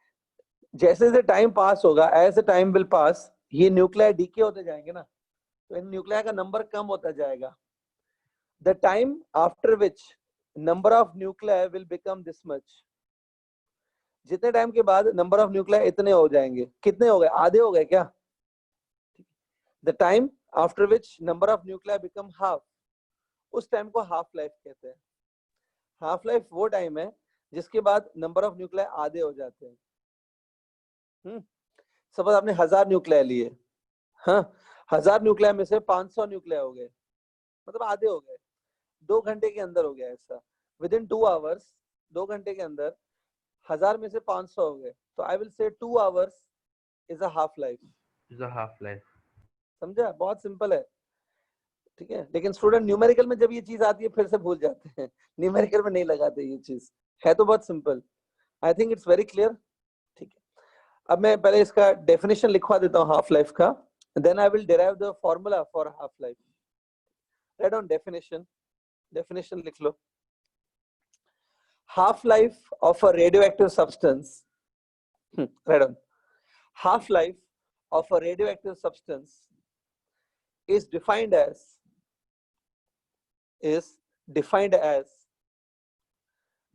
जैसे जैसे टाइम पास होगा, एज टाइम विल पास, ये न्यूक्लियाई डीके होते जाएंगे ना, तो इन न्यूक्लियाई का नंबर कम होता जाएगा। The time after which number of nuclei will become this much, जितने टाइम के बाद नंबर ऑफ न्यूक्लियाई इतने हो जाएंगे। कितने हो गए? आधे हो गए क्या? The time after which number of nuclei become half, उस टाइम को हाफ लाइफ कहते हैं। हाफ लाइफ वो टाइम है जिसके बाद नंबर ऑफ न्यूक्लियाई आधे हो जाते हैं। सपोज आपने 1000 न्यूक्लियाई लिए, हाँ, 1000 न्यूक्लियाई में से 500 न्यूक्लियाई हो गए, मतलब आधे हो गए। 2 घंटे के अंदर हो गया ऐसा, विद इन 2 आवर्स, 2 घंटे के अंदर 1000 में से 500 हो गए, तो I will say 2 hours is a half life. is a half life. समझा? बहुत सिंपल है। ठीक है, लेकिन स्टूडेंट न्यूमेरिकल में जब ये चीज आती है फिर से भूल जाते हैं, न्यूमेरिकल में नहीं लगाते ये चीज, है तो बहुत simple. I think it's very clear. ठीक है, अब मैं पहले इसका डेफिनेशन लिखवा देता हूँ हाफ लाइफ का, then I will derive the formula for half life. Write down definition, definition लिख लो। Half life of a radioactive substance, write down, half life of a radioactive substance is defined as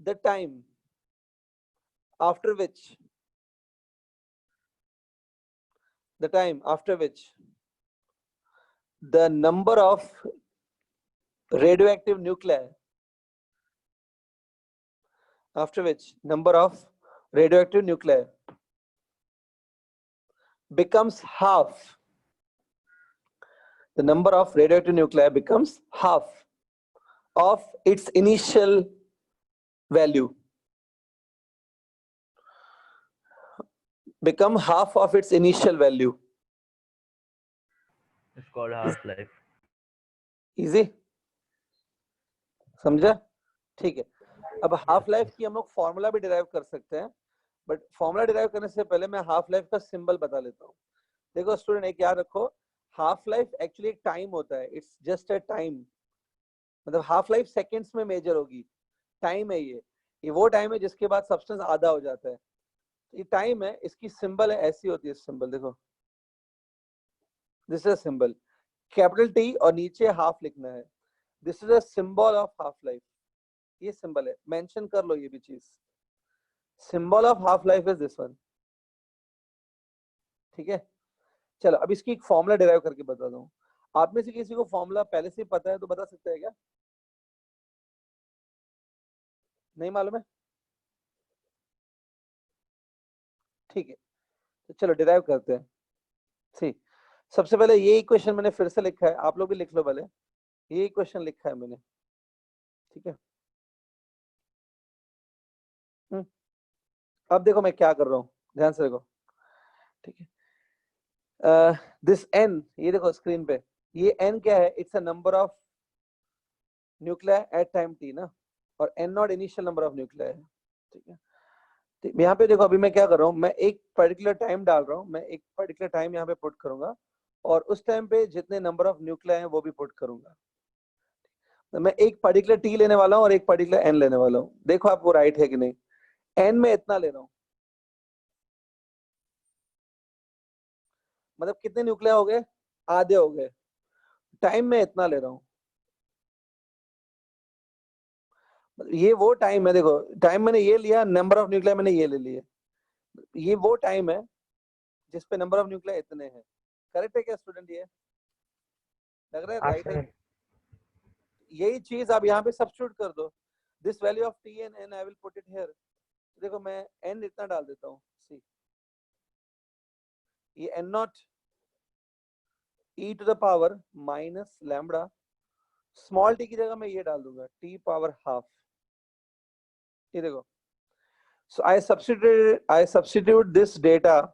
the time after which the number of radioactive nuclei becomes half, the number of radioactive nuclei becomes half of its initial value, It's called half life. Easy समझा? ठीक है, अब half life की हम लोग formula भी derive कर सकते हैं, बट फॉर्मूला डिराइव करने से पहले मैं हाफ लाइफ का सिंबल बता लेता हूँ। देखो स्टूडेंट, एक याद रखो, हाफ लाइफ एक्चुअली एक टाइम होता है, इट्स जस्ट अ टाइम, मतलब हाफ लाइफ सेकंड्स में मेजर होगी, टाइम है ये वो टाइम है जिसके बाद सब्सटेंस आधा हो जाता है। ये टाइम है, इसकी सिंबल है, ऐसी होती है सिंबल, देखो this is symbol capital T और नीचे हाफ लिखना है, this is a symbol of half life. ये सिंबल है, मेंशन कर लो ये भी चीज, symbol of half life is this one. ठीक है, चलो अब इसकी एक फॉर्मूला डिराइव करके बता दूं। आप में से किसी को फॉर्मूला पहले से पता है तो बता सकते हैं क्या? नहीं मालूम है? ठीक है, तो चलो डिराइव करते हैं। ठीक, सबसे पहले ये इक्वेशन मैंने फिर से लिखा है, आप लोग भी लिख लो पहले। ये इक्वेशन लिखा है मैंने, ठीक है। अब देखो मैं क्या कर रहा हूँ, ध्यान से देखो, ठीक है। दिस n, ये देखो स्क्रीन पे, ये n क्या है? It's a number of nuclei at time t ना, और n naught initial number of nuclei है, ठीक है। तो यहाँ पे देखो अभी मैं क्या कर रहा हूँ, मैं एक पर्टिकुलर टाइम डाल रहा हूँ, मैं एक पर्टिकुलर टाइम यहाँ पे पुट करूंगा, और उस टाइम पे जितने नंबर ऑफ न्यूक्लियाई हैं वो भी पुट करूंगा। तो मैं एक पर्टिकुलर t लेने वाला हूँ और एक पर्टिकुलर n लेने वाला हूँ। देखो आपको राइट है कि नहीं। n में इतना ले रहा हूँ, मतलब कितने न्यूक्लियाई हो गए? आधे हो गए। टाइम में इतना ले रहा हूँ, ये वो टाइम है, देखो टाइम मैंने ये लिया, नंबर ऑफ न्यूक्लियाई मैंने ये ले लिए, ये वो टाइम है जिस पे नंबर ऑफ न्यूक्लियाई इतने हैं। करेक्ट है क्या स्टूडेंट? ये लग रहा है हाँ राइट है? सर। यही चीज आप यहाँ पे सब्स्टिट्यूट कर दो, this value of T and N I will put it here. देखो मैं n इतना डाल देता हूँ, सी ये n naught e to the power minus lambda, small t की जगह मैं ये डाल दूंगा t पावर हाफ। ये देखो, so I substitute this data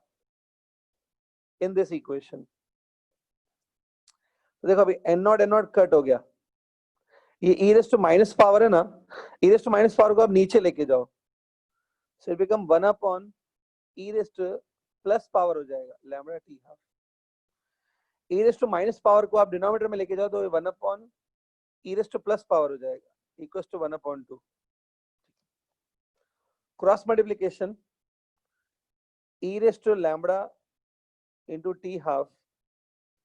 in this equation। तो देखो अभी n नॉट कट हो गया, ये e raise to minus power है ना, e raise to minus power को आप नीचे लेके जाओ, so it become 1 upon e raise to plus power हो जाएगा lambda t half. e raise to minus power को आप डिनोमिनेटर में लेके जाओ तो 1 upon e raise to plus power हो जाएगा, equals to 1 upon 2। Cross multiplication e raise to lambda into t half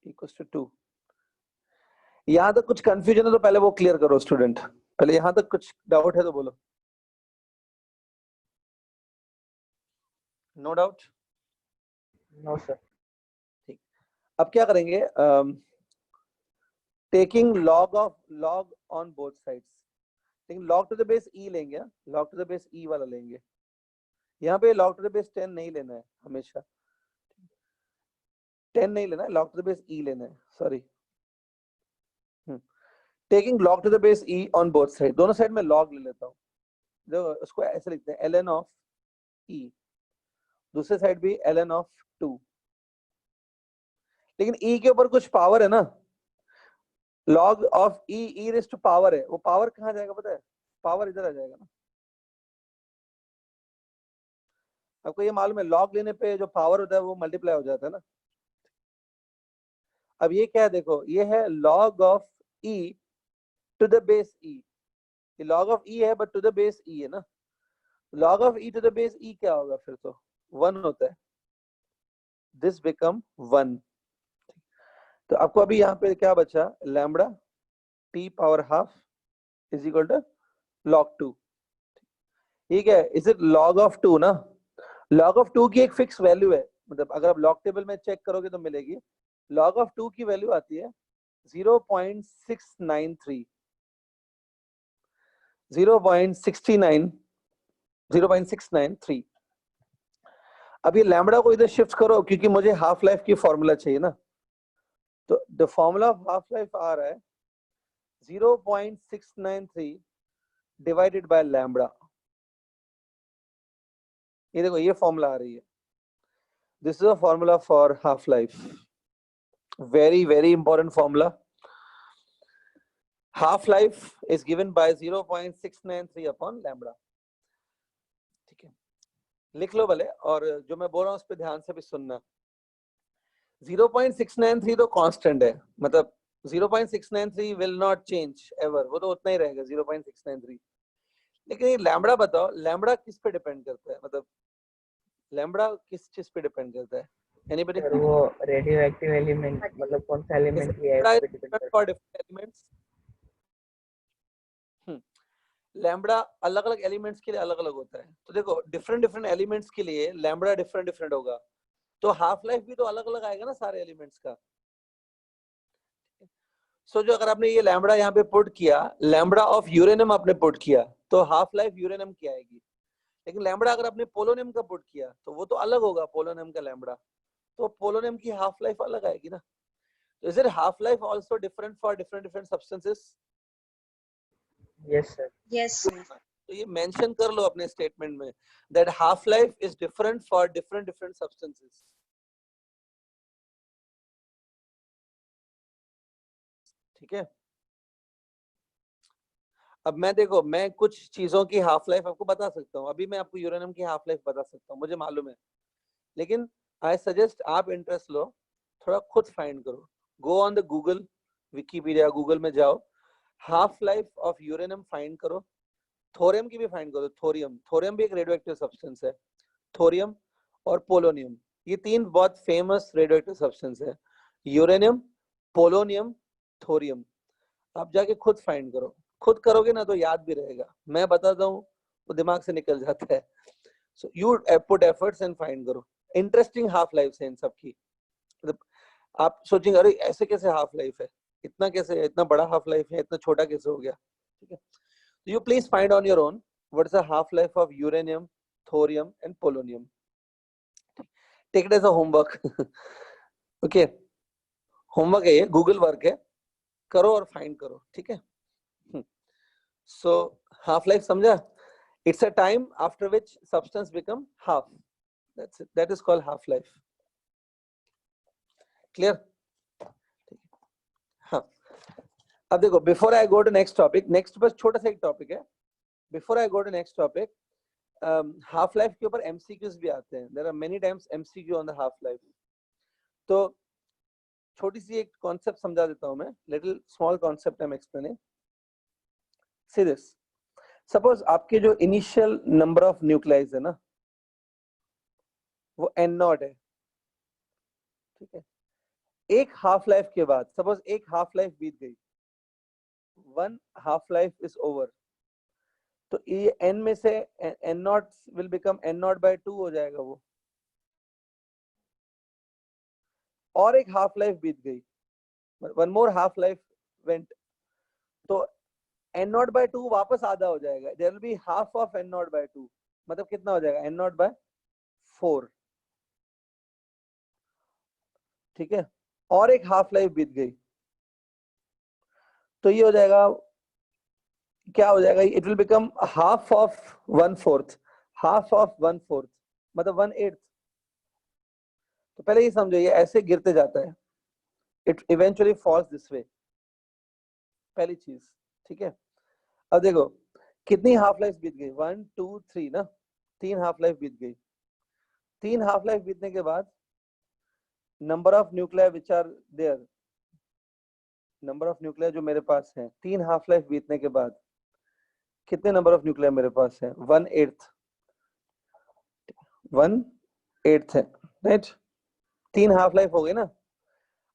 equals to 2। यहां तक कुछ कंफ्यूजन है तो पहले वो क्लियर करो स्टूडेंट, पहले यहां तक कुछ डाउट है तो बोलो। No doubt? No sir. ठीक, अब क्या करेंगे, taking log on both sides, लेकिन log to the base e लेंगे, log to the base e वाला लेंगे। यहाँ पे लॉग टू द बेस 10 नहीं लेना है, हमेशा 10 नहीं लेना है, log to the base e लेना है, sorry. Taking log to the base e on both side, दोनों साइड में log ले लेता हूँ, जो उसको ऐसे लिखते हैं ln of e, दूसरे साइड भी ln of 2। लेकिन e के ऊपर कुछ पावर है ना, log of e raise to power है, वो पावर कहाँ जाएगा पता है? पावर इधर आ जाएगा ना। आपको ये मालूम है log लेने पे जो पावर होता है वो मल्टीप्लाई हो जाता है ना। अब ये क्या है देखो, ये है log of e to the base e, ये log of e है but to the base e है ना, log of e to the base e क्या होगा फिर? तो 1 होता है, this become 1। तो आपको अभी यहाँ पे क्या बचा, lambda t power half is equal to log 2। ठीक है, इज इट log of 2 ना? log of 2 की एक फिक्स वैल्यू है, मतलब अगर आप log टेबल में चेक करोगे तो मिलेगी, log of 2 की वैल्यू आती है 0.693, 0.693। अब ये लैम्बडा को इधर शिफ्ट करो क्योंकि मुझे हाफ लाइफ की फॉर्मूला चाहिए ना, तो the formula of half life आ रहा है 0.693 डिवाइडेड बाय लैम्बडा। ये देखो ये फॉर्मूला आ रही है, this is a formula for half life, very important formula. Half life is given bye 0.693 upon lambda. ठीक है, लिख लो भले, और जो मैं बोल रहा हूँ उस पर ध्यान से भी सुनना। 0.693 तो कांस्टेंट है, मतलब 0.693 विल नॉट चेंज एवर, वो तो उतना ही रहेगा 0.693। लेकिन ये लैम्बडा बताओ, लैम्बडा किस पे डिपेंड करता है, मतलब लैम्बडा किस चीज पे डिपेंड करता है? एनीबॉडी? सर वो रेडियो एक्टिव एलिमेंट, मतलब कौन सा एलिमेंट लिया है उस पे डिपेंड करता फॉर डिफरेंट एलिमेंट्स। लैम्बडा अलग अलग एलिमेंट्स के लिए अलग अलग होता है। तो देखो डिफरेंट एलिमेंट्स के लिए लैम्बडा डिफरेंट होगा। तो हाफ लाइफ भी तो अलग अलग आएगा ना सारे एलिमेंट्स का। सो जो अगर आपने ये लैम्बडा यहाँ पे पुट किया, लैम्बडा ऑफ यूरेनियम आपने पुट किया, तो हाफ लाइफ यूरेनियम की आएगी। लेकिन लैम्बडा अगर आपने पोलोनियम का पुट किया तो वो तो अलग होगा, पोलोनियम का लैम्बडा, तो पोलोनियम की हाफ लाइफ अलग आएगी ना। तो is it half life also different for different different substances? Yes, sir. Yes, sir. तो ये मेंशन कर लो अपने स्टेटमेंट में that half life is different for different different substances. ठीक है। अब मैं देखो, मैं कुछ चीजों की हाफ लाइफ आपको बता सकता हूँ। अभी मैं आपको यूरेनियम की हाफ लाइफ बता सकता हूँ, मुझे मालूम है। लेकिन आई सजेस्ट आप इंटरेस्ट लो, थोड़ा खुद फाइंड करो। Go on the Google, Wikipedia, Google में जाओ, half life of uranium find करो, थोरियम की भी फाइंड करो। थोरियम, थोरियम भी एक रेडियोएक्टिव सब्सटेंस है। थोरियम और पोलोनियम, ये तीन बहुत फेमस रेडियोएक्टिव सब्सटेंस है। Uranium, polonium, thorium. आप जाके खुद फाइंड करो। खुद करोगे ना तो याद भी रहेगा, मैं बताता हूँ वो दिमाग से निकल जाता है। So you put efforts and find करो। इंटरेस्टिंग हाफ लाइफ है इन सब की। मतलब आप सोचेंगे अरे ऐसे कैसे हाफ लाइफ है, इतना कैसे, इतना बड़ा हाफ लाइफ है, इतना छोटा कैसे हो गया। ठीक है, you please find on your own what is the half life of uranium, thorium and polonium. Take it as a homework. Okay, homework है ये, गूगल वर्क है, करो और फाइंड करो। ठीक है। So half life समझा? It's a time after which substance become half. That's it. That is called half life. Clear? हाँ, अब देखो, before I go to next topic, next बस छोटा सा एक टॉपिक है। Before I go to next topic, half life के ऊपर MCQs भी आते हैं। There are many times MCQ on the half life. तो छोटी सी एक कॉन्सेप्ट समझा देता हूं मैं, little small concept I am explaining. See this, suppose आपके जो इनिशियल नंबर ऑफ न्यूक्लियाइज है ना, वो N0 है। ठीक है, एक हाफ लाइफ के बाद, सपोज एक हाफ लाइफ बीत गई, one half life is over, तो ये N में से N0 विल बिकम N0/2 हो जाएगा वो। और एक हाफ लाइफ बीत गई, one more half life went, तो N0/2 वापस आधा हो जाएगा। There will be half of N0/2, मतलब कितना हो जाएगा, N0/4। ठीक है, और एक हाफ लाइफ बीत गई, तो ये हो जाएगा, क्या हो जाएगा, it will become half of 1/4, half of 1/4 मतलब 1/8। तो पहले ये समझो, ये ऐसे गिरते जाता है, it eventually falls this way, पहली चीज। ठीक है, अब देखो कितनी हाफ लाइफ बीत गई, 1 2 3 ना, 3 हाफ लाइफ बीत गई। 3 हाफ लाइफ बीतने के बाद number of nuclear which are there, number of nuclear जो मेरे पास है, 3 हाफ लाइफ बीतने के बाद कितने नंबर ऑफ न्यूक्लियर मेरे पास है, 1/8, 1/8 है, राइट। 3 हाफ लाइफ हो गई ना।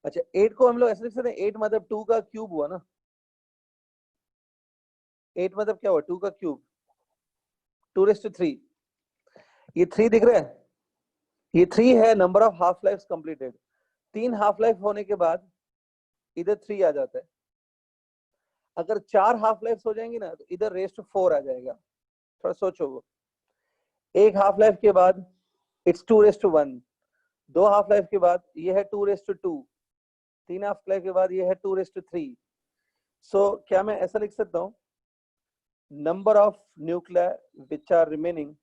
अच्छा, 8 को हम लोग ऐसे लिख सकते हैं, 8 मतलब 2 का क्यूब हुआ ना। 8 मतलब क्या हुआ, 2 का क्यूब, 2⁻3। ये 3 दिख रहा है, ये 3 है number of half life completed. 3 half life होने के बाद इधर 3 आ जाता है। अगर 4 हाफ लाइफ हो जाएंगी ना, तो इधर raised-4 आ जाएगा। थोड़ा सोचो, वो एक हाफ लाइफ के बाद इट्स 2:1, 2 हाफ लाइफ के बाद ये है 2:2, 3 हाफ लाइफ के बाद ये है 2:3। सो क्या मैं ऐसा लिख सकता हूँ, number of nuclear which are remaining,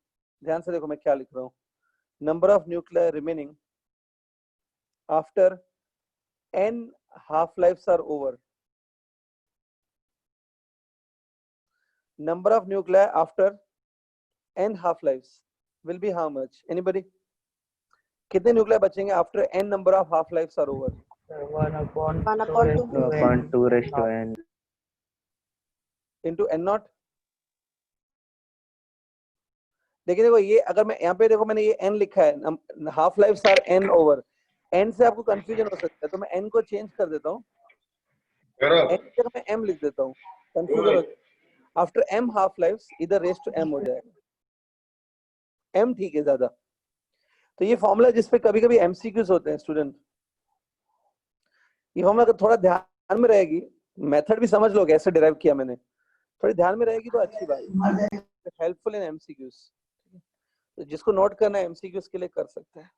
ध्यान से देखो मैं क्या लिख रहा हूँ, number of nuclear remaining after n half lives are over, number of nuclei after n half lives will be how much, anybody? कितने न्यूक्लियर बचेंगे after n number of half lives are over? 1/2 into n0। देखिए देखो, ये अगर मैं यहाँ पे देखो, मैंने ये n लिखा है, half lives are n over, n से आपको कंफ्यूजन हो सकता है, तो मैं n को चेंज कर देता हूँ, n की जगह मैं m लिख देता हूँ, कंफ्यूजन हो। आफ्टर m हाफ लाइव्स इधर raised to m हो जाएगा, m ठीक है ज्यादा। तो ये फॉर्मूला जिसपे कभी कभी एमसीक्यूज होते हैं स्टूडेंट, ये फॉर्मूला थोड़ा ध्यान में रहेगी, मेथड भी समझ लो कैसे डिराइव किया मैंने, थोड़ी ध्यान में रहेगी तो अच्छी बात है, हेल्पफुल इन एमसीक्यूज। तो जिसको नोट करना है एमसीक्यूज के लिए कर सकते हैं।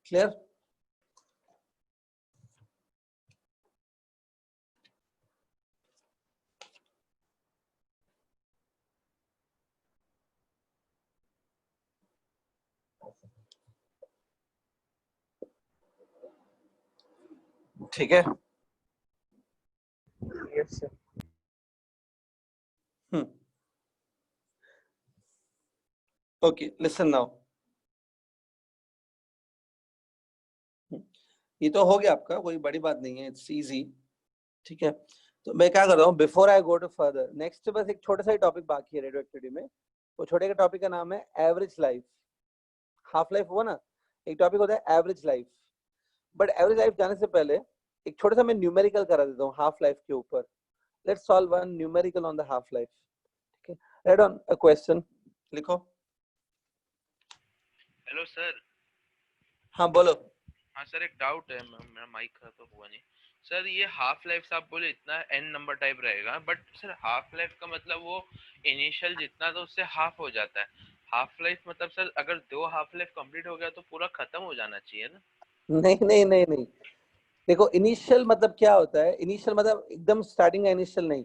क्लियर? ठीक है। Yes, sir. Okay, listen now. ये तो हो गया आपका, कोई बड़ी बात नहीं है, इट्स इजी। ठीक है, तो मैं क्या कर रहा हूँ, before I go to further, next बस एक छोटा सा टॉपिक बाकी है रेडियो एक्टिविटी में। वो छोटे के टॉपिक का नाम है एवरेज लाइफ। हाफ लाइफ हुआ ना, एक टॉपिक होता है average life. But average life जाने से पहले एक छोटा सा मैं न्यूमेरिकल करा देता हूँ हाफ लाइफ के ऊपर। Let's solve one numerical on the half life. ठीक है, राइट ऑन अ क्वेश्चन, लिखो। Hello sir. हाँ बोलो। हाँ सर, एक डाउट है, मेरा माइक का तो हुआ नहीं सर। ये हाफ लाइफ आप बोले इतना एन नंबर टाइप रहेगा, बट सर हाफ लाइफ का मतलब वो इनिशियल जितना तो उससे हाफ हो जाता है। हाफ लाइफ मतलब सर अगर 2 हाफ लाइफ कंप्लीट हो गया तो पूरा खत्म हो जाना चाहिए ना? नहीं नहीं नहीं नहीं, देखो इनिशियल मतलब क्या होता है, इनिशियल मतलब एकदम स्टार्टिंग का इनिशियल नहीं।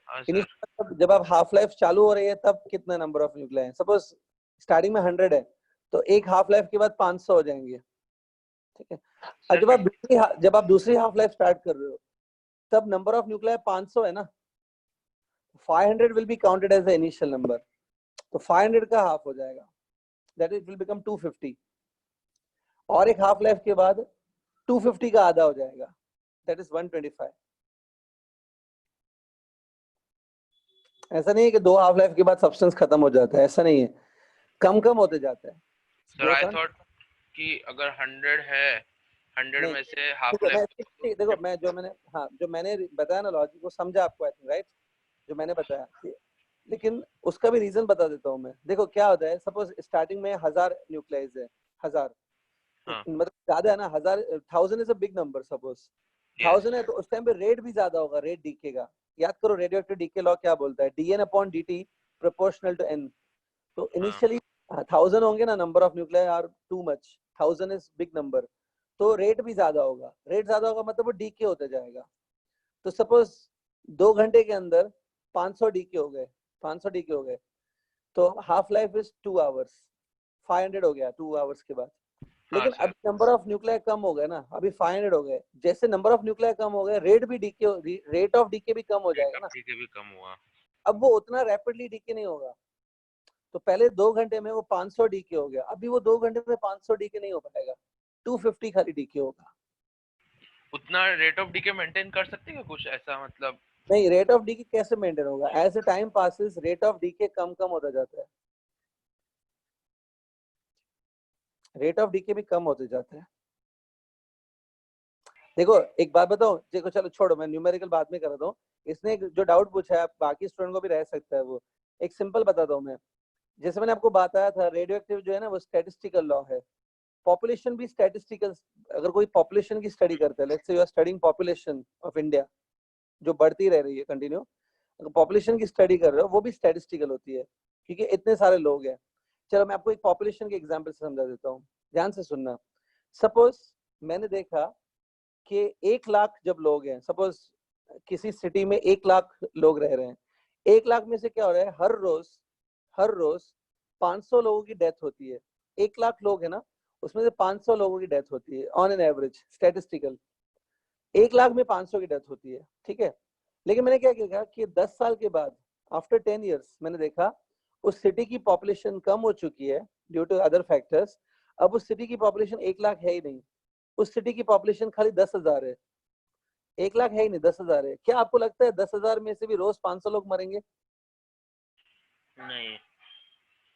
हाँ सर। इनिशियल मतलब जब आप हाफ लाइफ चालू हो रही है तब कितना नंबर ऑफ न्यूक्लियाई है। सपोज स्टार्टिंग में 100 है तो एक हाफ लाइफ के बाद 500 हो जाएंगे। ठीक है, और सर जब आप दूसरी हाफ लाइफ स्टार्ट कर रहे हो तब नंबर ऑफ न्यूक्लियाई 500 है ना, 500 will be counted as the initial number, तो 500 का हाफ हो जाएगा, दैट इट विल बिकम 250। और एक हाफ लाइफ के बाद 250 का आधा हो जाएगा, दैट इज 125। ऐसा नहीं है कि 2 हाफ लाइफ के बाद सब्सटेंस खत्म हो जाता है, ऐसा नहीं है, कम कम होते जाता है। सर आई थॉट कि अगर 100 है, 100 में से हाफ लाइफ देखो जो मैंने बताया ना लॉजिक, वो समझा आपको, आई थिंक राइट, जो मैंने बताया। लेकिन उसका भी रीजन बता देता हूँ मैं। देखो क्या होता है, सपोज स्टार्टिंग में 1000 न्यूक्लियाइज है, 1000 हाँ। मतलब ज्यादा है ना, 1000 is a big number. Suppose 1000 है तो उस टाइम पे रेट भी ज्यादा होगा, रेट डीके का। याद करो रेडियो एक्टिव डीके लॉ क्या बोलता है, dn/dt प्रोपोर्शनल टू n। तो इनिशियली 1000 होंगे ना, number of nuclei are too much, 1000 is big number, तो रेट भी ज्यादा होगा। रेट ज्यादा होगा मतलब वो डीके होते जाएगा। तो सपोज 2 घंटे के अंदर 500 डीके हो गए, 500 डीके हो गए, तो हाफ लाइफ इज 2 आवर्स, 500 हो गया 2 आवर्स के बाद। लेकिन सर। अभी नंबर ऑफ न्यूक्लियाई कम हो गए ना, अभी 500 हो गए, जैसे नंबर ऑफ न्यूक्लियाई कम हो गए रेट भी डीके, रेट ऑफ डीके भी कम हो जाएगा ना। डीके भी कम हुआ। अब वो उतना रैपिडली डीके नहीं होगा। तो पहले 2 घंटे में वो 500 डीके हो गया, अभी वो 2 घंटे में 500 डीके नहीं हो पाएगा, 250 खाली डीके होगा। उतना रेट ऑफ डीके मेंटेन कर सकते हैं कुछ ऐसा, मतलब? नहीं, रेट ऑफ डीके कैसे मेंटेन होगा, as a time passes rate of decay कम कम होता जाता है, रेट ऑफ डीके भी कम होते जाते हैं। देखो एक बात बताओ, देखो चलो छोड़ो, मैं न्यूमेरिकल बाद में करता हूँ। इसने जो डाउट पूछा है बाकी स्टूडेंट को भी रह सकता है, वो एक सिंपल बताता हूँ मैं। जैसे मैंने आपको बताया था रेडियो एक्टिव जो है ना वो स्टैटिस्टिकल लॉ है, पॉपुलेशन भी स्टैटिस्टिकल। अगर कोई पॉपुलेशन की स्टडी करता है, let's say you are studying population of India जो बढ़ती रह रही है कंटिन्यू, अगर पॉपुलेशन की स्टडी कर रहे हो वो भी स्टैटिस्टिकल होती है, क्योंकि इतने सारे लोग हैं। चलो मैं आपको एक पॉपुलेशन के एग्जांपल से समझा देता हूँ, ध्यान से सुनना। सपोज मैंने देखा कि 1 लाख जब लोग हैं, सपोज किसी सिटी में 1 लाख लोग रह रहे हैं, 1 लाख में से क्या हो रहा है, हर रोज 500 लोगों की डेथ होती है। 1 लाख लोग है ना, उसमें से 500 लोगों की डेथ होती है on an average, statistical 1 lakh में 500 की डेथ होती है। ठीक है, लेकिन मैंने क्या किया कि 10 साल के बाद, आफ्टर 10 years, मैंने देखा उस सिटी की पॉपुलेशन कम हो चुकी है ड्यू टू अदर फैक्टर्स। अब उस सिटी की पॉपुलेशन 1 लाख है ही नहीं, उस सिटी की पॉपुलेशन खाली 10,000 है। 1 लाख है ही नहीं, 10,000 है। क्या आपको लगता है 10,000 में से भी रोज 500 लोग मरेंगे? नहीं।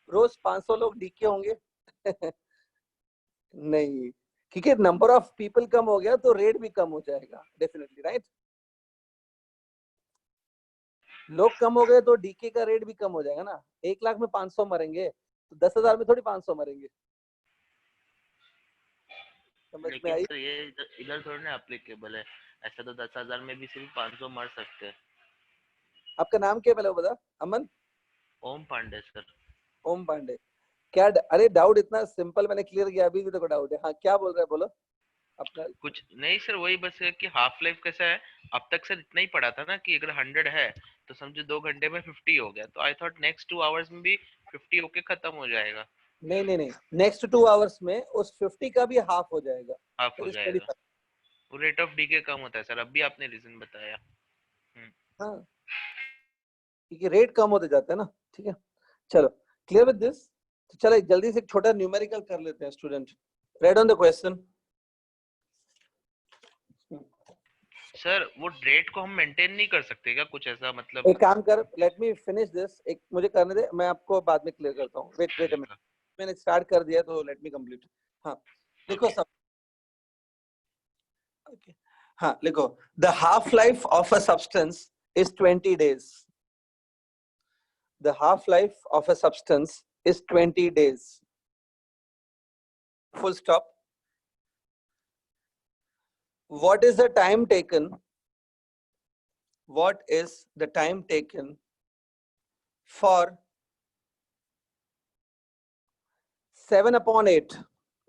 रोज 500 लोग डीके होंगे? नहीं, क्योंकि नंबर ऑफ पीपल कम हो गया तो रेट भी कम हो जाएगा डेफिनेटली, राइट? लोग कम हो गए तो डीके का रेट भी कम हो जाएगा ना। 1 लाख में 500 मरेंगे तो 10,000 में थोड़ी 500 मरेंगे। समझ में लेकिन आई? सर ये इधर थोड़ी ना एप्लीकेबल है, ऐसा तो 10,000 में भी सिर्फ 500 मर सकते हैं। आपका नाम क्या है पहले वो बता। अमन? ओम पांडे सर। ओम पांडे। क्या अरे डाउट इतना सिंपल मैंने क्लियर किया, अभी भी तो डाउट है। हाँ क्या बोल रहा है, बोलो अपना। कुछ नहीं सर, वही बस है कि हाफ लाइफ कैसा है, अब तक सर इतना ही पड़ा था ना कि अगर 100 है तो समझो 2 घंटे में 50 हो गया, तो आई थॉट नेक्स्ट 2 आवर्स में भी 50 होके खत्म हो जाएगा। नहीं नहीं नहीं, नेक्स्ट 2 आवर्स में उस 50 का भी हाफ हो जाएगा। हाफ That हो is जाएगा। 25। वो रेट ऑफ डीके कम होता है सर, अभी आपने रीजन बताया। हाँ, क्योंकि रेट कम होते जाता है ना। ठीक है, चलो क्लियर विद दिस। तो चलो एक जल्दी से एक छोटा न्यूमेरिकल कर लेते हैं student. Right on the question. Sir वो रेट को हम मेंटेन नहीं कर सकते क्या, कुछ ऐसा मतलब? एक काम कर, लेट मी फिनिश दिस, एक मुझे करने दे, मैं आपको बाद में क्लियर करता हूँ। वेट वेट, मैंने स्टार्ट कर दिया तो लेट मी कंप्लीट। हाँ देखो सब, हाँ लिखो, the half life of a substance is 20 days. The half life of a substance is 20 days. Full stop. What is the time taken? What is the time taken for 7/8?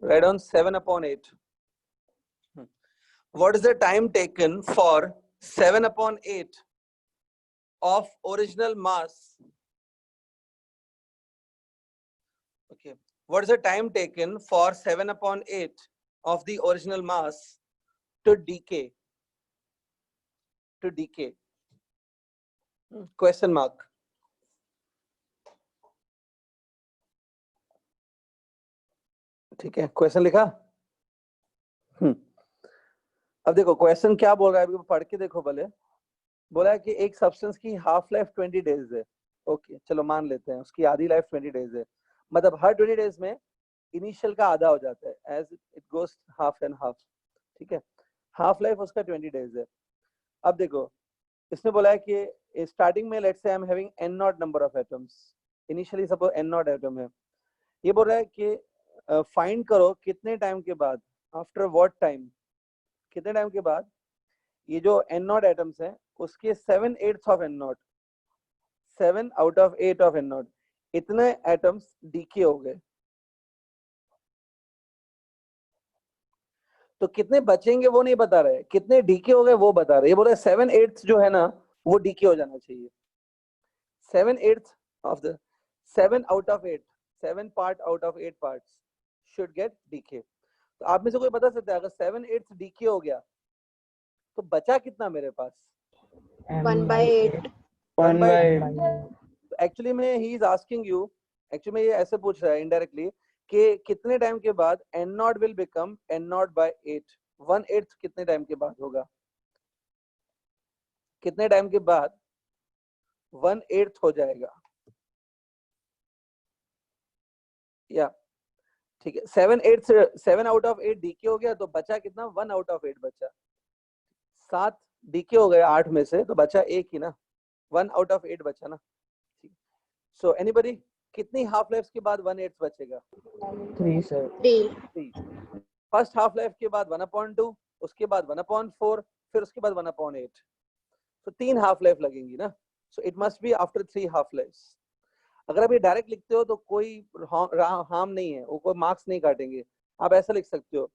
Write down 7/8. What is the time taken for 7/8 of original mass? Okay. What is the time taken for 7/8 of the original mass to decay? To decay. Question mark. ठीक है, question लिखा। अब देखो question क्या बोल रहा है, अभी पढ़ के देखो भले। बोला है कि एक सब्सटेंस की हाफ लाइफ 20 days है। ओके चलो मान लेते हैं उसकी आधी लाइफ 20 days है, मतलब हर 20 days में इनिशियल का आधा हो जाता है, as it goes half and half. ठीक है, हाफ लाइफ उसका 20 days है। अब देखो इसने बोला है कि स्टार्टिंग में let's say I am having n not number of atoms, initially suppose n not atom है। ये बोल रहा है कि फाइंड करो कितने टाइम के बाद, आफ्टर व्हाट टाइम, कितने टाइम के बाद ये जो n नॉट एटम्स हैं उसके 7/8 of n not, 7 out of 8 of n not, इतने एटम्स डीके हो गए। तो कितने बचेंगे वो नहीं बता रहे, कितने डीके हो गए वो बता रहे। ये बोल रहे 7/8 जो है ना वो डीके हो जाना चाहिए। 7/8 of the 7 out of 8, 7 part out of 8 parts should get decay. तो आप में से कोई बता सकता है अगर 7/8 डीके हो गया तो बचा कितना मेरे पास? 1/8. 1/8. एक्चुअली में he is asking you, actually में ये ऐसे पूछ रहा है इनडायरेक्टली कि कितने टाइम के बाद n not will become n not by 8, 1/8 कितने टाइम के बाद होगा, कितने टाइम के बाद 1/8 हो जाएगा। या ठीक है, 7 out of 8 डीके हो गया तो बचा कितना, 1 out of 8 बचा। 7 डीके हो गए 8 में से तो बचा 1 ही ना, 1 out of 8 बचा ना। सो एनीबॉडी, कितनी हाफ लाइफ के बाद 1/8 बचेगा? 3 सर। 3. फर्स्ट हाफ लाइफ के बाद 1/2, उसके बाद 1/4, फिर उसके बाद 1/8। तो 3 हाफ लाइफ लगेंगी ना। So it must be after 3 half lifes. अगर आप ये डायरेक्ट लिखते हो तो कोई हार्म नहीं है, वो कोई मार्क्स नहीं काटेंगे। आप ऐसा लिख सकते हो,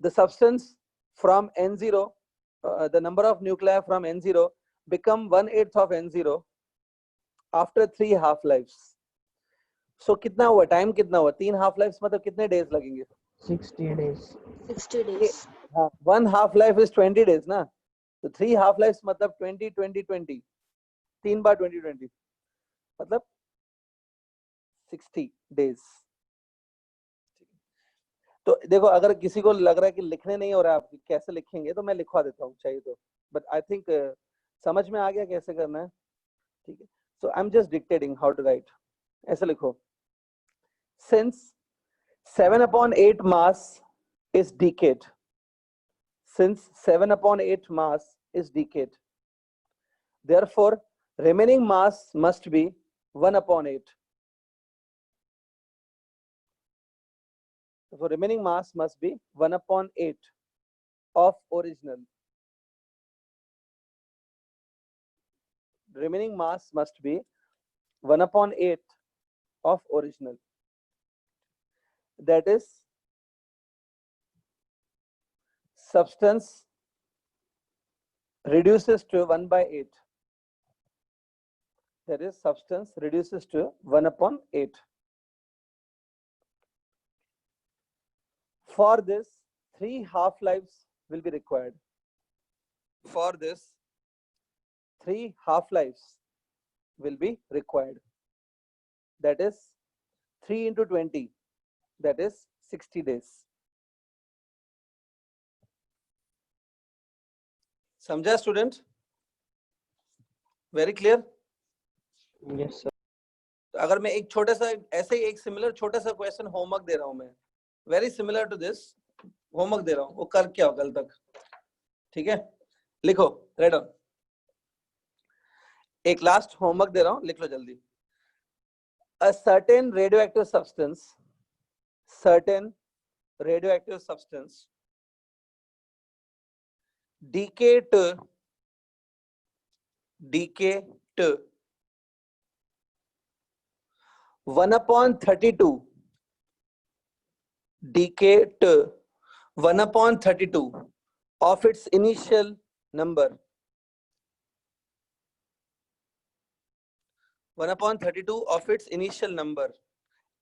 the substance from n0, the number of nuclei from n0 become 1/8 of n0 after 3 half lifes. So कितना हुआ, टाइम कितना हुआ, 3 हाफ लाइफ्स मतलब कितने डेज लगेंगे? 60 days. 60 days. हाँ, 1 हाफ लाइफ इज 20 days ना, तो 3 हाफ लाइफ्स मतलब 20 20 20, 3 बार 20 20 मतलब 60 days। तो देखो अगर किसी को लग रहा है कि लिखने नहीं हो रहा है, आप कैसे लिखेंगे, तो मैं लिखवा देता हूँ चाहिए तो, बट आई थिंक समझ में आ गया कैसे करना है। ठीक है, so I am just dictating how to write. ऐसे लिखो, since 7/8 mass is decayed, since 7/8 mass is decayed, therefore remaining mass must be 1/8. Therefore remaining mass must be 1/8 of original. Remaining mass must be 1/8 of original. That is, substance reduces to 1/8. That is, substance reduces to 1/8. For this, 3 half-lives will be required. For this, 3 half-lives will be required. That is 3 into 20. That is 60 days. समझा student? Very clear? Yes sir. अगर मैं एक छोटा सा ऐसे ही एक similar छोटा सा क्वेश्चन होमवर्क दे रहा हूं, मैं very similar to this homework दे रहा हूं, वो कर क्या हो कल तक, ठीक है? लिखो, राइट ऑन। एक लास्ट होमवर्क दे रहा हूं, लिख लो जल्दी। A certain radioactive substance decay to 1/32, decay to 1/32 of its initial number. 1/32 of its initial number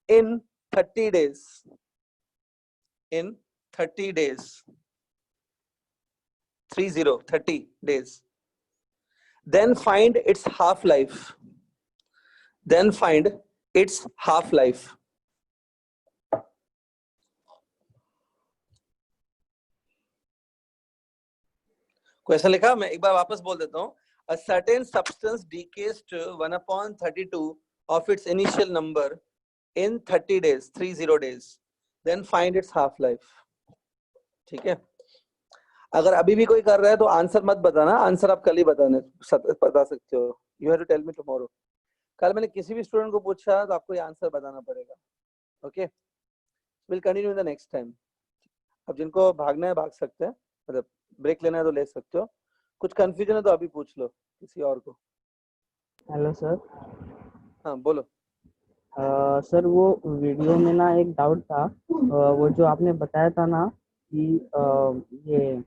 in 30 days. In 30 days. 30 days. Then find its half-life. Then find its half-life. Question लिखा, मैं एक बार वापस बोल देता हूं। A certain substance decays to 1/32 of its initial number in 30 days, 30 days. Then find its half-life. ठीक है? अगर अभी भी कोई कर रहा है तो आंसर मत बताना, आंसर आप कल ही बता सकते हो। You have to tell me tomorrow. कल मैंने किसी भी स्टूडेंट को पूछा तो आपको ये आंसर बताना पड़ेगा। Okay, will continue in the next time. अब जिनको भागना है भाग सकते हैं, मतलब ब्रेक लेना है तो ले सकते हो। कुछ कंफ्यूजन है तो अभी पूछ लो किसी और को। Hello sir. हाँ बोलो। सर वो वीडियो में ना एक डाउट था, वो जो आपने बताया था ना कि ये